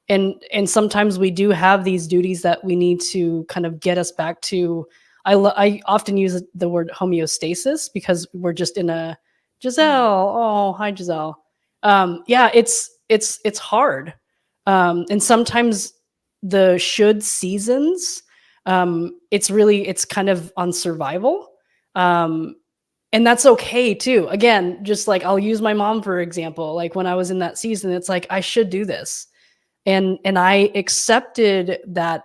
and sometimes we do have these duties that we need to kind of get us back to. I often use the word homeostasis because we're just in a Giselle. Oh, hi Giselle. Yeah, it's hard, and sometimes the should seasons, it's kind of on survival, and that's okay too. Again, just like I'll use my mom for example. Like when I was in that season, it's like I should do this, and I accepted that.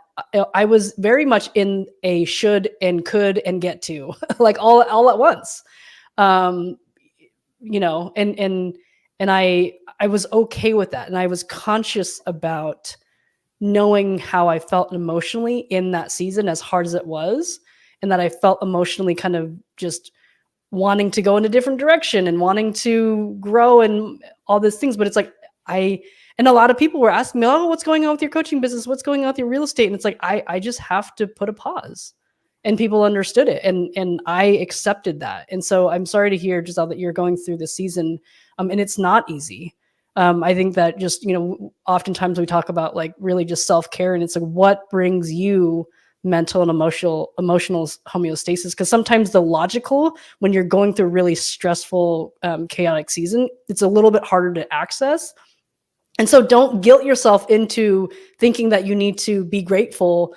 I was very much in a should and could and get to like all at once, you know, and I was okay with that, and I was conscious about knowing how I felt emotionally in that season, as hard as it was, and that I felt emotionally kind of just wanting to go in a different direction and wanting to grow and all these things. But it's like and a lot of people were asking me, oh, what's going on with your coaching business? What's going on with your real estate? And it's like, I just have to put a pause. And people understood it. And I accepted that. And so I'm sorry to hear, Giselle, that you're going through this season. And it's not easy. I think that just, you know, oftentimes we talk about like really just self-care, and it's like, what brings you mental and emotional homeostasis? Because sometimes the logical, when you're going through a really stressful, chaotic season, it's a little bit harder to access. And so don't guilt yourself into thinking that you need to be grateful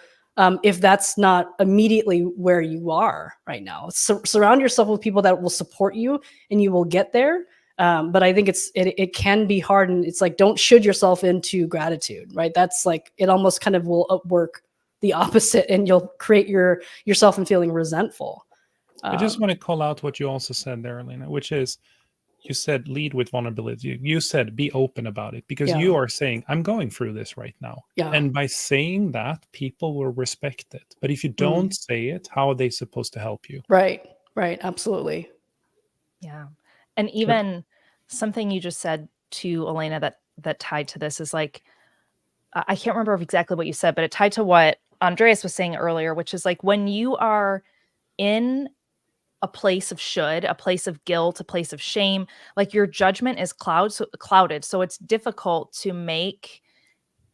if that's not immediately where you are right now. Surround yourself with people that will support you, and you will get there. But I think it can be hard, and it's like, don't should yourself into gratitude, right? That's like, it almost kind of will work the opposite, and you'll create yourself in feeling resentful. I just want to call out what you also said there, Elena, which is, you said lead with vulnerability. You said be open about it, because you are saying, I'm going through this right now. Yeah. And by saying that, people will respect it. But if you don't say it, how are they supposed to help you? Right. Absolutely. Yeah. And even something you just said to Elena that tied to this is like, I can't remember exactly what you said, but it tied to what Andreas was saying earlier, which is like, when you are in a place of should, a place of guilt, a place of shame, like your judgment is clouded. So it's difficult to make,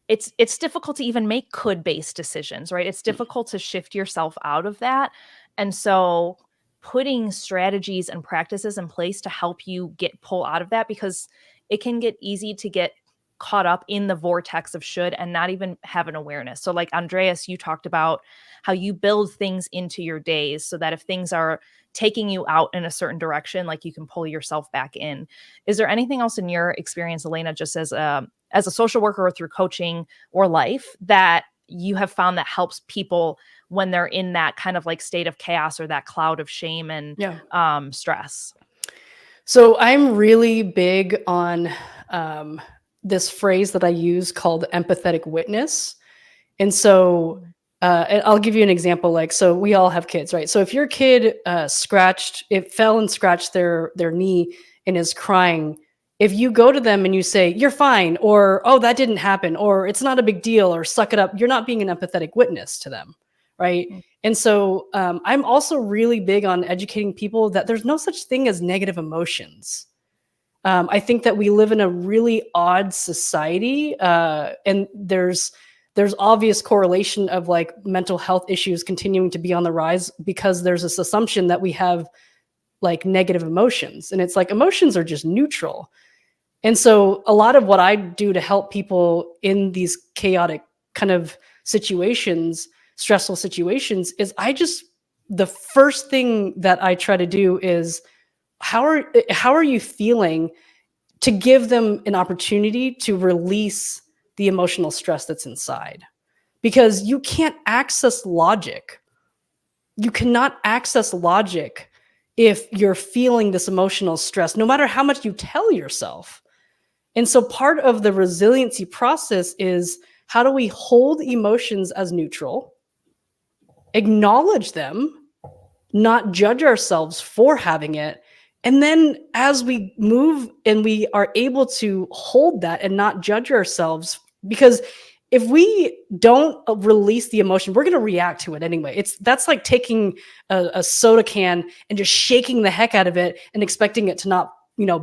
it's difficult to even make could-based decisions, right? It's difficult to shift yourself out of that. And so putting strategies and practices in place to help you pull out of that, because it can get easy to get caught up in the vortex of should and not even have an awareness. So like Andreas, you talked about how you build things into your days so that if things are taking you out in a certain direction, like you can pull yourself back in. Is there anything else in your experience, Elena, just as a social worker or through coaching or life, that you have found that helps people when they're in that kind of like state of chaos or that cloud of shame and stress? So I'm really big on this phrase that I use called empathetic witness. And so and I'll give you an example. Like, so we all have kids, right? So if your kid fell and scratched their knee and is crying, if you go to them and you say, you're fine, or, oh, that didn't happen, or it's not a big deal, or suck it up, you're not being an empathetic witness to them, right? And so I'm also really big on educating people that there's no such thing as negative emotions. I think that we live in a really odd society, and there's obvious correlation of like mental health issues continuing to be on the rise because there's this assumption that we have like negative emotions, and it's like emotions are just neutral. And so a lot of what I do to help people in these chaotic kind of situations, stressful situations, is the first thing that I try to do is how are you feeling, to give them an opportunity to release the emotional stress that's inside, because you can't access logic. You cannot access logic if you're feeling this emotional stress, no matter how much you tell yourself. And so part of the resiliency process is, how do we hold emotions as neutral acknowledge them, not judge ourselves for having it. And then as we move and we are able to hold that and not judge ourselves, because if we don't release the emotion, we're going to react to it anyway. That's like taking a soda can and just shaking the heck out of it and expecting it to not,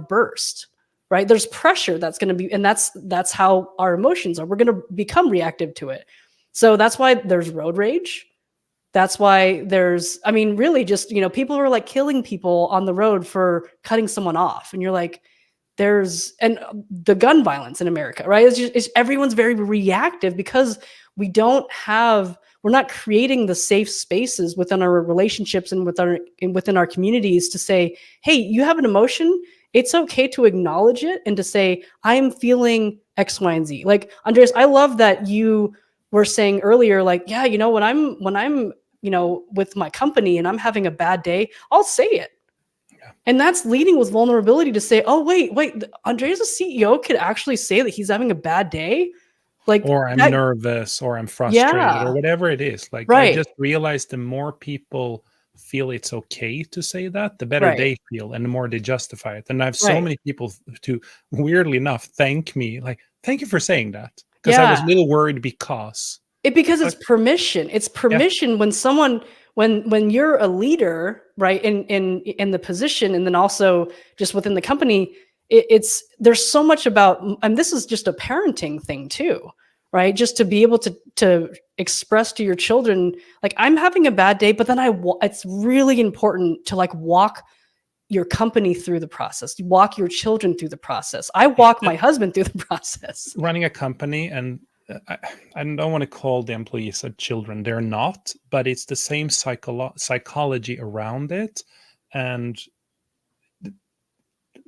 burst, right? There's pressure that's going to be, and that's how our emotions are. We're going to become reactive to it. So that's why there's road rage. That's why there's, really just, people are like killing people on the road for cutting someone off. And you're like, and the gun violence in America, right? It's everyone's very reactive because we're not creating the safe spaces within our relationships and within our communities to say, hey, you have an emotion. It's okay to acknowledge it and to say, I'm feeling X, Y, and Z. Like, Andreas, I love that you were saying earlier, like, yeah, when I'm with my company and I'm having a bad day, I'll say it. And that's leading with vulnerability to say, oh, wait, Andreas, the CEO, could actually say that he's having a bad day. Or I'm nervous, or I'm frustrated, or whatever it is. Like, I just realized the more people feel it's okay to say that, the better they feel and the more they justify it. And I have so many people to, weirdly enough, thank me. Like, thank you for saying that. Because I was a little worried because it's permission. It's permission when someone, when you're a leader, right, in the position, and then also just within the company, there's so much about, and this is just a parenting thing too, right? Just to be able to express to your children, like, I'm having a bad day, but then it's really important to like walk your company through the process, walk your children through the process. I walk my husband through the process. Running a company, and I don't want to call the employees children. They're not, but it's the same psychology around it. And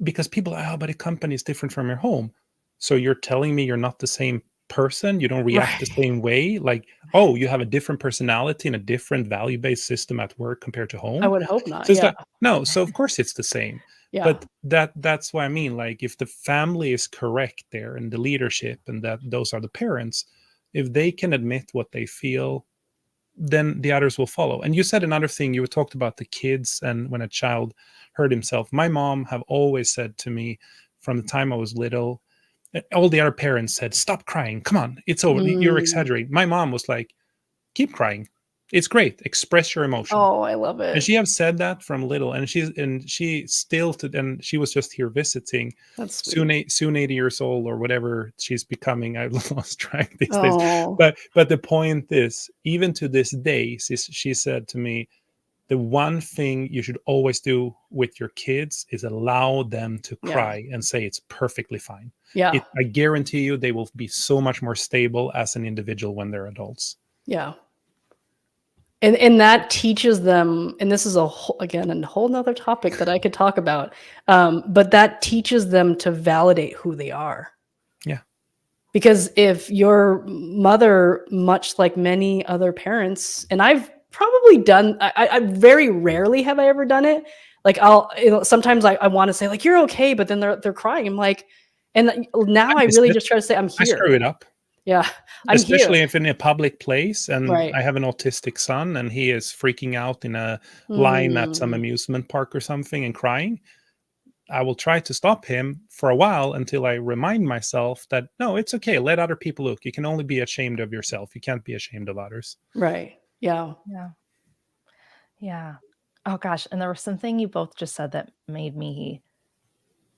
because people, but a company is different from your home. So you're telling me you're not the same person? You don't react the same way? Like, oh, you have a different personality and a different value-based system at work compared to home? I would hope not. So it's like, no, so of course it's the same. Yeah. But that's what I mean. Like, if the family is correct there and the leadership, and that those are the parents, if they can admit what they feel, then the others will follow. And you said another thing, you talked about the kids and when a child hurt himself. My mom have always said to me from the time I was little, all the other parents said, stop crying. Come on, it's over. You're exaggerating. My mom was like, keep crying. It's great. Express your emotion. Oh, I love it. And she have said that from little, and she still and she was just here visiting. That's sweet. Soon 80 years old or whatever she's becoming. I've lost track these days. But the point is, even to this day, she said to me, the one thing you should always do with your kids is allow them to cry and say it's perfectly fine. Yeah. I guarantee you they will be so much more stable as an individual when they're adults. Yeah. And that teaches them, and this is a whole nother topic that I could talk about, but that teaches them to validate who they are. Yeah. Because if your mother, much like many other parents, and I've probably done, I very rarely have I ever done it. Like, sometimes I want to say, like, you're okay, but then they're crying. I'm like, and now I really just try to say, I'm here. I screw it up. Yeah. Especially if in a public place, and I have an autistic son and he is freaking out in a line at some amusement park or something and crying. I will try to stop him for a while until I remind myself that, no, it's okay. Let other people look. You can only be ashamed of yourself. You can't be ashamed of others. Right. Yeah. Yeah. Yeah. Oh gosh. And there was something you both just said that made me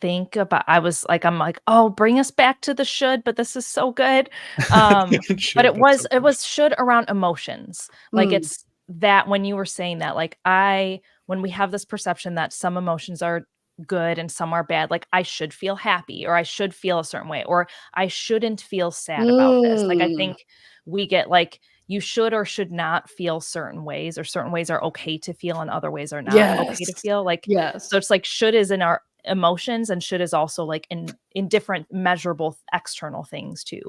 think about, I'm like, oh, bring us back to the should, but this is so good. But it was should around emotions. Like, it's that when you were saying that, like, when we have this perception that some emotions are good and some are bad, like, I should feel happy, or I should feel a certain way, or I shouldn't feel sad about this. Like, I think we get like, you should or should not feel certain ways, or certain ways are okay to feel and other ways are not okay to feel. Like, so it's like should is in our emotions, and should is also like in different measurable external things too.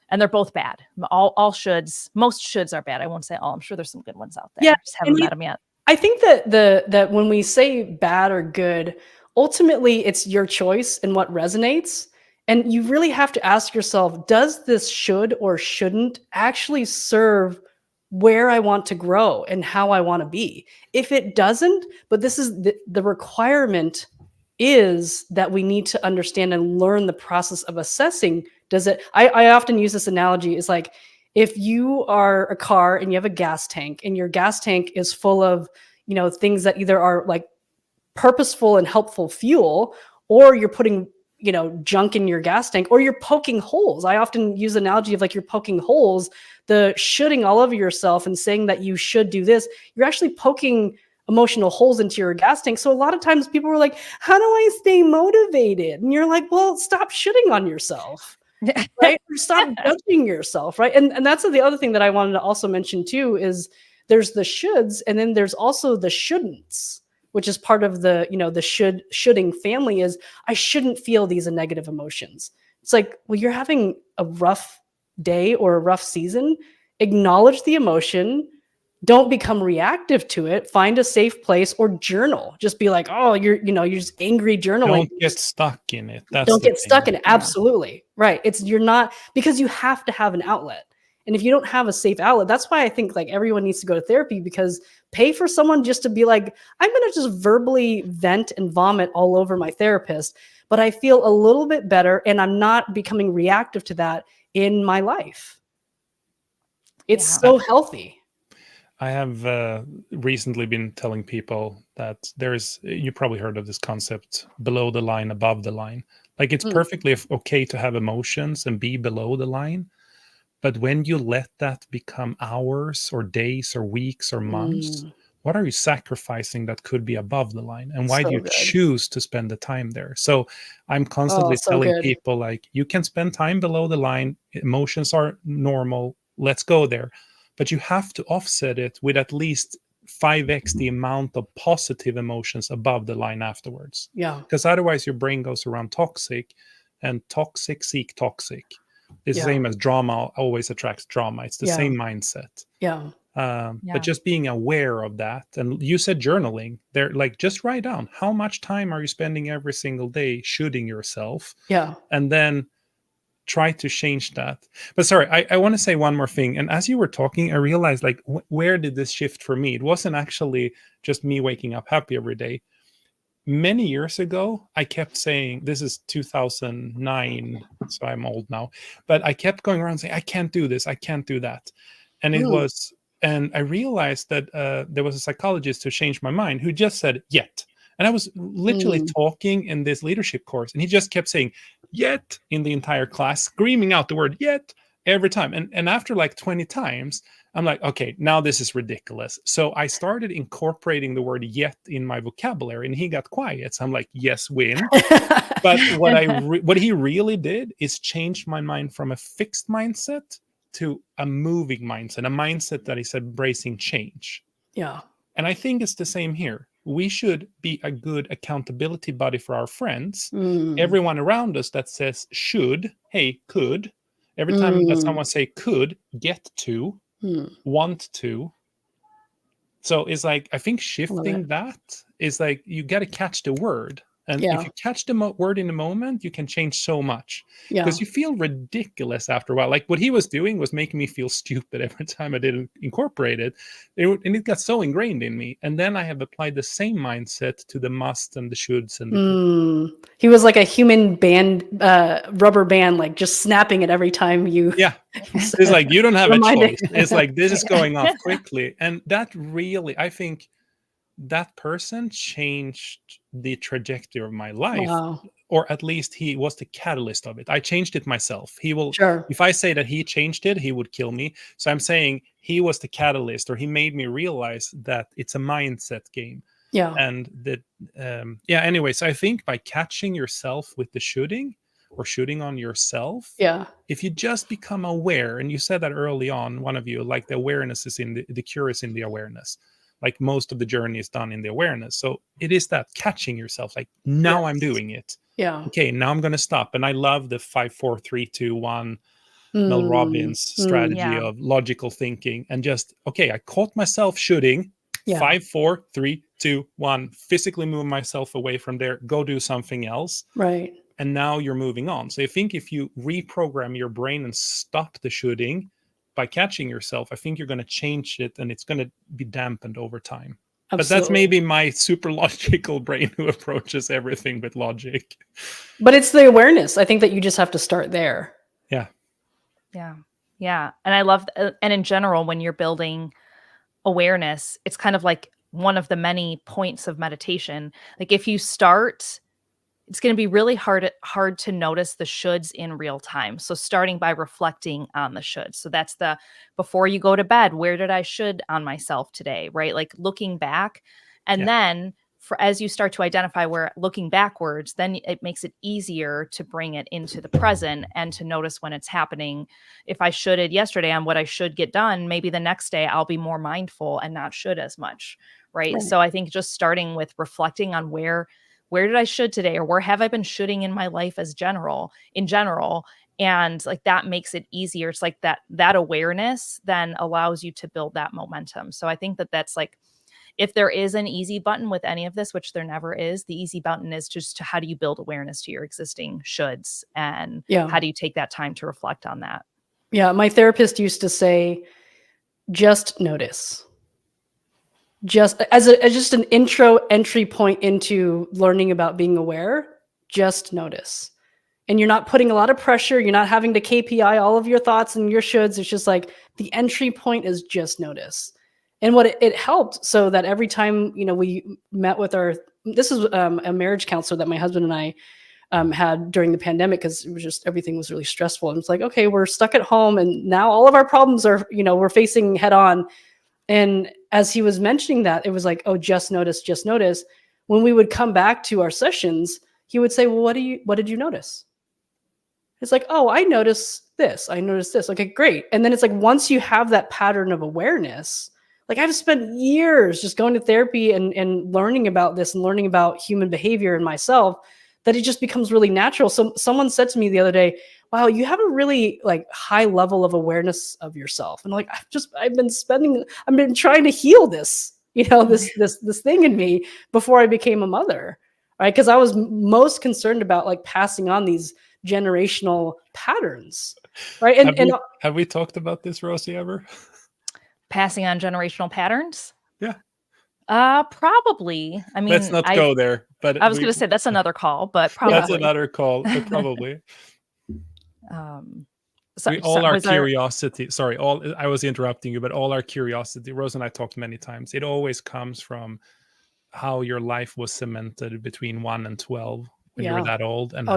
And they're both bad. All shoulds, most shoulds are bad. I won't say all. I'm sure there's some good ones out there. Yeah, just haven't met them yet. I think that that when we say bad or good, ultimately it's your choice and what resonates. And you really have to ask yourself, does this should or shouldn't actually serve where I want to grow and how I want to be. If it doesn't, but this is the requirement is that we need to understand and learn the process of assessing. Does it, I often use this analogy is like, if you are a car and you have a gas tank and your gas tank is full of, you know, things that either are like purposeful and helpful fuel, or you're putting, you know, junk in your gas tank, or you're poking holes. I often use the analogy of like you're poking holes, the shoulding all over yourself and saying that you should do this. You're actually poking emotional holes into your gas tank. So a lot of times people were like, how do I stay motivated? And you're like, well, stop shitting on yourself. Right? Or stop judging yourself, right? And that's the other thing that I wanted to also mention too is there's the shoulds and then there's also the shouldn'ts, which is part of the, you know, the shoulding family is I shouldn't feel these negative emotions. It's like, well, you're having a rough day or a rough season. Acknowledge the emotion. Don't become reactive to it. Find a safe place or journal. Just be like, oh, you're just angry journaling. Don't get stuck in it. Don't get stuck in it. Absolutely. Right. You're not, because you have to have an outlet. And if you don't have a safe outlet, that's why I think like everyone needs to go to therapy, because pay for someone just to be like, I'm going to just verbally vent and vomit all over my therapist, but I feel a little bit better and I'm not becoming reactive to that in my life. It's so healthy. I have recently been telling people that you probably heard of this concept, below the line, above the line. Like it's perfectly okay to have emotions and be below the line. But when you let that become hours or days or weeks or months, what are you sacrificing that could be above the line? And why do you choose to spend the time there? So I'm constantly telling people like, you can spend time below the line. Emotions are normal. Let's go there. But you have to offset it with at least 5x the amount of positive emotions above the line afterwards. Yeah. Because otherwise your brain goes around toxic, and toxic seek toxic. It's the same as drama always attracts drama. It's the same mindset. But just being aware of that. And you said journaling. There, like, just write down how much time are you spending every single day shooting yourself. Yeah. And then try to change that. But sorry, I want to say one more thing. And as you were talking, I realized like, where did this shift for me? It wasn't actually just me waking up happy every day. Many years ago, I kept saying, this is 2009, so I'm old now, but I kept going around saying, I can't do this, I can't do that. And and I realized that there was a psychologist who changed my mind, who just said, yet. And I was literally talking in this leadership course, and he just kept saying, yet, in the entire class, screaming out the word yet every time. And after like 20 times, I'm like, okay, now this is ridiculous. So I started incorporating the word yet in my vocabulary, and he got quiet. So I'm like, yes, win. But what he really did is change my mind from a fixed mindset to a moving mindset, a mindset that is embracing change. Yeah. And I think it's the same here. We should be a good accountability buddy for our friends. Everyone around us that says should, hey, could. Every time that someone say could, get to, want to. So it's like, I think shifting that is like, you got to catch the word. And if you catch the word in the moment, you can change so much. Because you feel ridiculous after a while. Like what he was doing was making me feel stupid every time I didn't incorporate it. And it got so ingrained in me. And then I have applied the same mindset to the must and the shoulds. And he was like a human band, rubber band, like just snapping it every time you. Yeah. It's like, you don't have a choice. It's like, this is going off quickly. And that really, I think, that person changed the trajectory of my life. Wow. Or at least he was the catalyst of it. I changed it myself. He will, if I say that he changed it, he would kill me. So I'm saying he was the catalyst, or he made me realize that it's a mindset game. Yeah. And that, anyways, I think by catching yourself with the shooting, or shooting on yourself, if you just become aware, and you said that early on, one of you, like the awareness is in the cure is in the awareness. Like most of the journey is done in the awareness. So it is that catching yourself, like, now I'm doing it. Yeah. Okay, now I'm going to stop. And I love the 5, 4, 3, 2, 1 Mel Robbins strategy of logical thinking. And just, okay, I caught myself shooting. 5, 4, 3, 2, 1. Physically move myself away from there. Go do something else. Right. And now you're moving on. So I think if you reprogram your brain and stop the shooting, by catching yourself, I think you're going to change it and it's going to be dampened over time. But that's Absolutely. maybe my super logical brain who approaches everything with logic. But it's the awareness. I think that you just have to start there. Yeah. Yeah. Yeah. And I love, and in general, when you're building awareness, it's kind of like one of the many points of meditation. Like if you start, it's going to be really hard to notice the shoulds in real time. So starting by reflecting on the shoulds. So that's the, before you go to bed, where did I should on myself today, right? Like looking back. And then as you start to identify where looking backwards, then it makes it easier to bring it into the present and to notice when it's happening. If I shoulded yesterday on what I should get done, maybe the next day I'll be more mindful and not should as much, right? So I think just starting with reflecting on where did I should today, or where have I been shoulding in my life in general, and like that makes it easier. It's like that awareness then allows you to build that momentum. So I think that's like, if there is an easy button with any of this, which there never is, the easy button is just to how do you build awareness to your existing shoulds, and how do you take that time to reflect on that? Yeah, my therapist used to say, just notice. Just as just an entry point into learning about being aware, just notice. And you're not putting a lot of pressure. You're not having to KPI all of your thoughts and your shoulds. It's just like the entry point is just notice. And what it helped, so that every time, we met with this is a marriage counselor that my husband and I had during the pandemic, because it was just, everything was really stressful. And it's like, okay, we're stuck at home and now all of our problems are, we're facing head on. And as he was mentioning that, it was like, oh, just notice, just notice. When we would come back to our sessions, he would say, well, what did you notice? It's like, oh, I noticed this. I noticed this. Okay, great. And then it's like, once you have that pattern of awareness, like I've spent years just going to therapy and learning about this and learning about human behavior and myself, that it just becomes really natural. So someone said to me the other day, wow, you have a really like high level of awareness of yourself. And like, I've been trying to heal this, this thing in me before I became a mother, right? Because I was most concerned about like passing on these generational patterns, right? And have we talked about this, Rosie, ever? Passing on generational patterns? Yeah. Probably. I mean, let's not go there. But I was going to say that's another call, but probably. That's another call, but probably. Curiosity. Sorry, I was interrupting you, but all our curiosity, Rose and I talked many times, it always comes from how your life was cemented between 1 and 12 when you were that old, and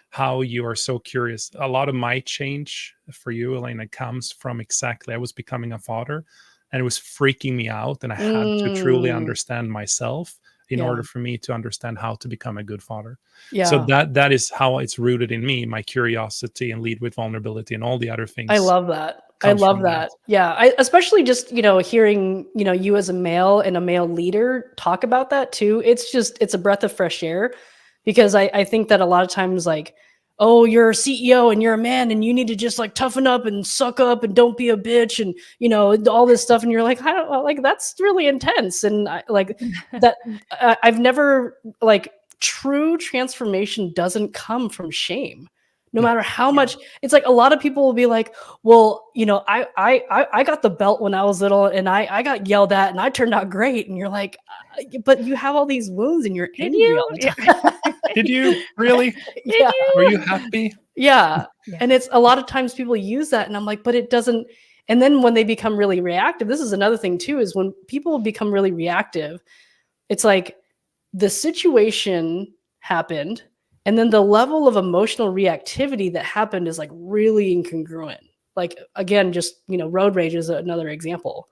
how you are so curious. A lot of my change for you, Elena, comes from exactly, I was becoming a father and it was freaking me out, and I had to truly understand myself in order for me to understand how to become a good father. Yeah. So that is how it's rooted in me, my curiosity and lead with vulnerability and all the other things. I love that. Yeah. Especially just, hearing, you as a male and a male leader talk about that too. It's a breath of fresh air, because I think that a lot of times, like, oh, you're a CEO and you're a man and you need to just like toughen up and suck up and don't be a bitch and, all this stuff. And you're like, I don't like, that's really intense. And I've never, like, true transformation doesn't come from shame. No matter how much, it's like a lot of people will be like, well, I got the belt when I was little and I got yelled at and I turned out great. And you're like, but you have all these wounds and you're angry all the time. Did you really? Yeah. Were you happy? Yeah. And it's a lot of times people use that and I'm like, but it doesn't. And then when they become really reactive, this is another thing too, is when people become really reactive, it's like the situation happened, and then the level of emotional reactivity that happened is like really incongruent. Like, again, just, road rage is another example.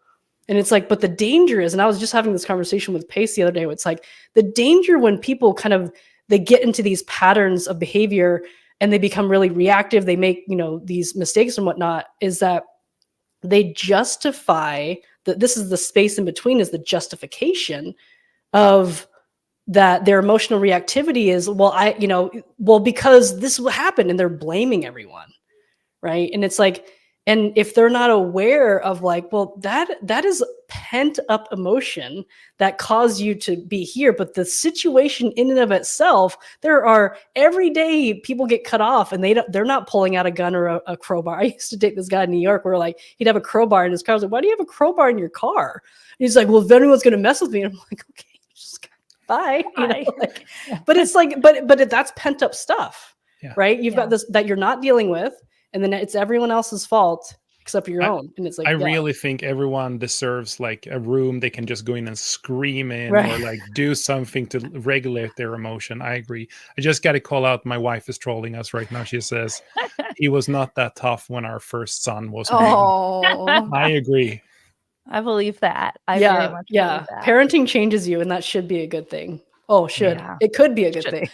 And it's like, but the danger is, and I was just having this conversation with Pace the other day, it's like the danger when people they get into these patterns of behavior and they become really reactive, they make, these mistakes and whatnot, is that they justify that this is the space in between, is the justification of that their emotional reactivity is, because this will happen, and they're blaming everyone. Right. And it's like, and if they're not aware of like, well, that is pent up emotion that caused you to be here. But the situation in and of itself, there are every day people get cut off and they're not pulling out a gun or a crowbar. I used to date this guy in New York where like he'd have a crowbar in his car. I was like, why do you have a crowbar in your car? And he's like, well, if anyone's going to mess with me, and I'm like, okay, just bye. You know, like, but it's like, but that's pent up stuff, right? You've got this that you're not dealing with, and then it's everyone else's fault except for your own. And it's like, I really think everyone deserves like a room they can just go in and scream in Right. or like do something to regulate their emotion. I agree. I just got to call out, my wife is trolling us right now. She says, he was not that tough when our first son was born. Oh, I agree. I believe that. I very much believe that. Parenting changes you, and that should be a good thing. Oh, should. Yeah. It could be a good thing.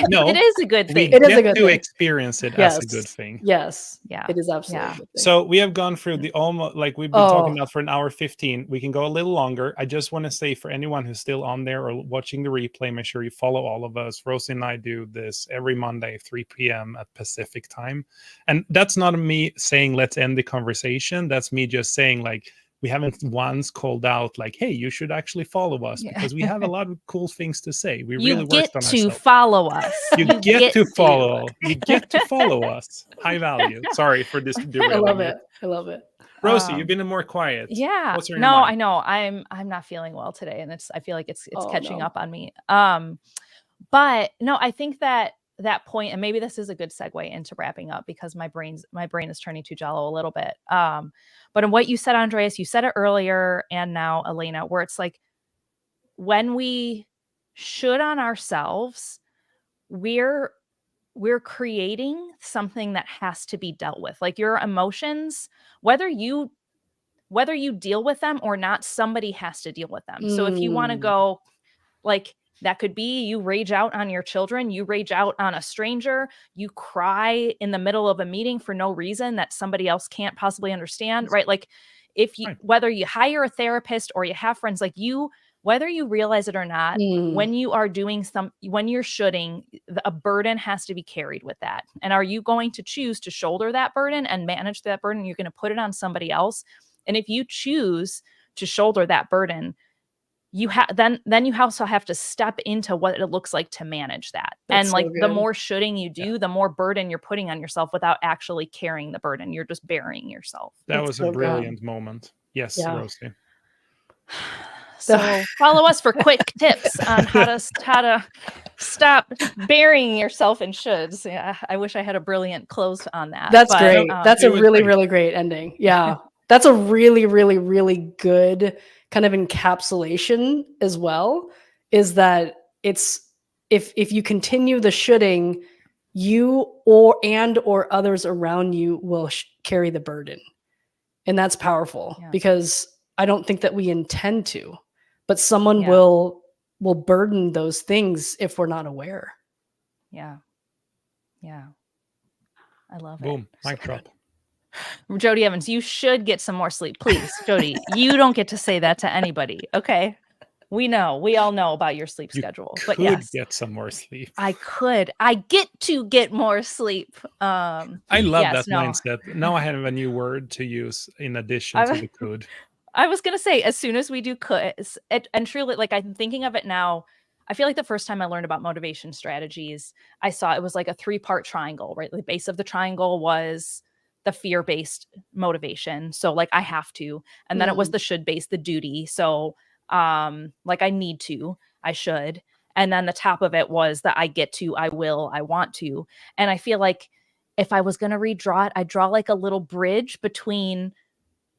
No, It is a good we thing. It is get a good to thing. experience it Yes. as a good thing. Yes. Yeah. It is absolutely Yeah. a good thing. So we have gone through the almost, like we've been talking about for an hour 15. We can go a little longer. I just want to say, for anyone who's still on there or watching the replay, make sure you follow all of us. Rosie and I do this every Monday, 3 p.m. at Pacific time. And that's not me saying, let's end the conversation. That's me just saying, like, we haven't once called out like, hey, you should actually follow us, because we have a lot of cool things to say. We You really get worked on to ourselves. follow us. You get to follow. You get to follow us. High value. Sorry for this I derailing love you. it. I love it. Rosie, you've been more quiet. Yeah. What's on your No, mind? I know. I'm not feeling well today, and I feel like it's Oh, catching no. up on me. But no, I think that point, and maybe this is a good segue into wrapping up, because my brain is turning to jello a little bit. But in what you said, Andreas, you said it earlier, and now Elena, where it's like, when we should on ourselves, we're creating something that has to be dealt with. Like, your emotions, whether you deal with them or not, somebody has to deal with them. So if you want to go, like, that could be you rage out on your children, you rage out on a stranger, you cry in the middle of a meeting for no reason that somebody else can't possibly understand, right? Like, if you, whether you hire a therapist or you have friends, like, whether you realize it or not, when you are doing when you're shoulding, a burden has to be carried with that. And are you going to choose to shoulder that burden and manage that burden? You're going to put it on somebody else. And if you choose to shoulder that burden, you then you also have to step into what it looks like to manage that. That's and like, so the good. more shoulding you do, the more burden you're putting on yourself without actually carrying the burden. You're just burying yourself. That That's was so a good. brilliant moment. Yes, Yeah. Rosie. So follow us for quick tips on how to stop burying yourself in shoulds. Yeah, I wish I had a brilliant close on that. That's but, great. That's it a was really, great. really great ending. Yeah. That's a really, really, really good kind of encapsulation as well, is that it's, if you continue the shoulding, you or others around you will carry the burden. And that's powerful, because I don't think that we intend to, but someone will burden those things if we're not aware. Yeah. Yeah. I love it. Boom. Mic drop. Jody Evans, you should get some more sleep. Please, Jody, you don't get to say that to anybody. Okay. We all know about your sleep schedule. But yes, get some more sleep. I get to get more sleep. I love that mindset. Now I have a new word to use in addition to the could. I was going to say, as soon as we do could, and truly, like, I'm thinking of it now, I feel like the first time I learned about motivation strategies, I saw it was like a 3-part triangle, right? The base of the triangle was the fear-based motivation. So like, I have to. And then it was the should-based, the duty. So like, I need to, I should. And then the top of it was the I get to, I will, I want to. And I feel like if I was going to redraw it, I'd draw like a little bridge between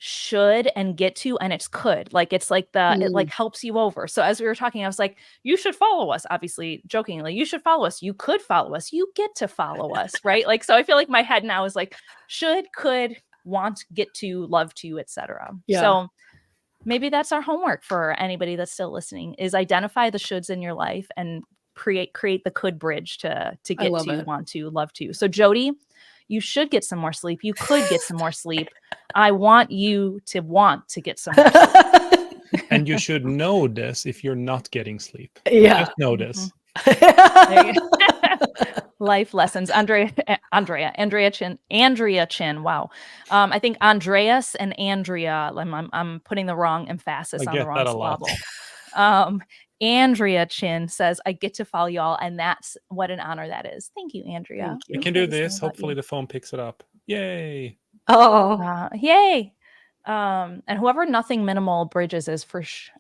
should and get to, and it's could. Like, it's like it like helps you over. So as we were talking, I was like, you should follow us, obviously jokingly, you should follow us, you could follow us, you get to follow us, right? Like, so I feel like my head now is like should, could, want, get to, love to, etc. So maybe that's our homework for anybody that's still listening, is identify the shoulds in your life and create the could bridge to get to, want to, love to. So Jody, you should get some more sleep. You could get some more sleep. I want you to get some more sleep. And you should know this if you're not getting sleep. Yeah. Just know this. There you go. Life lessons. Andrea Chin. Wow. I think Andreas and Andrea. I'm putting the wrong emphasis I on the get wrong that a lot. syllable. Andrea Chin says, I get to follow y'all, and that's what an honor that is. Thank you, Andrea. Thank We you. can Cool do to say this. about Hopefully you. the phone picks it up. Yay. Oh, Yay. And whoever Nothing Minimal Bridges is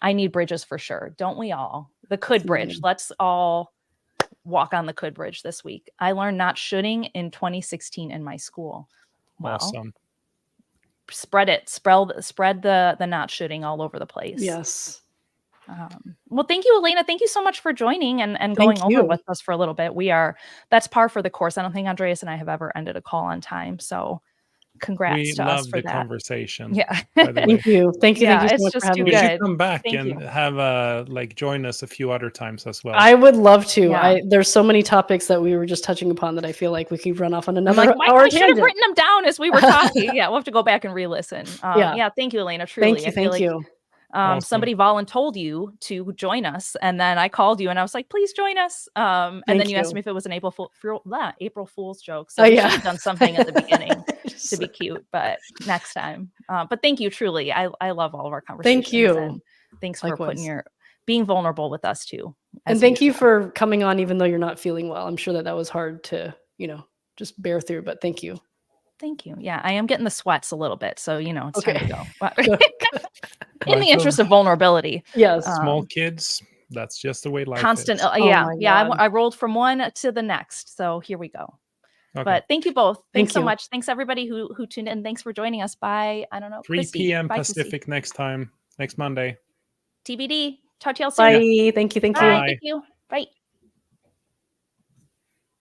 I need bridges for sure. Don't we all? The Could Bridge. Let's all walk on the Could Bridge this week. I learned not shooting in 2016 in my school. Well, Awesome. spread the not shooting all over the place. yes. Well, thank you, Elena. Thank you so much for joining and going Thank over you. with us for a little bit. That's par for the course. I don't think Andreas and I have ever ended a call on time. So congrats We to us love for the that. conversation. Yeah. By the way. Thank you. Thank you. Yeah, Thank you so it's much just for having too me. You good. should come back Thank and you. have join us a few other times as well. I would love to. Yeah. There's so many topics that we were just touching upon that I feel like we could run off on I'm another like, hour I should have tangent. written them down as we were talking. Yeah, we'll have to go back and re-listen. Yeah. Thank you, Elena. Truly. Thank you. I feel Thank like you. Awesome. somebody told you to join us, and then I called you and I was like, please join us. And Thank then you asked you. me if it was an April Fool's joke. So we should have done something at the beginning to be cute, but next time. But thank you, truly. I love all of our conversations. Thank you. And thanks for Likewise. being vulnerable with us too. And as thank you usual. for coming on, even though you're not feeling well. I'm sure that was hard to, just bear through, but thank you. Thank you. Yeah, I am getting the sweats a little bit. So, it's time to go. Good. In the interest of vulnerability. Yes. Small kids, that's just the way life Constant. is. Yeah. my Yeah. God. I rolled from one to the next. So here we go. Okay. But thank you both. Thanks Thank so you. much. Thanks everybody who tuned in. Thanks for joining us. Bye. I don't know. 3 Chrissy. p.m. Bye, Chrissy. Pacific next time, next Monday. TBD. Talk to y'all soon. Bye. Thank you. Thank you. Bye. Bye. Thank you. Bye.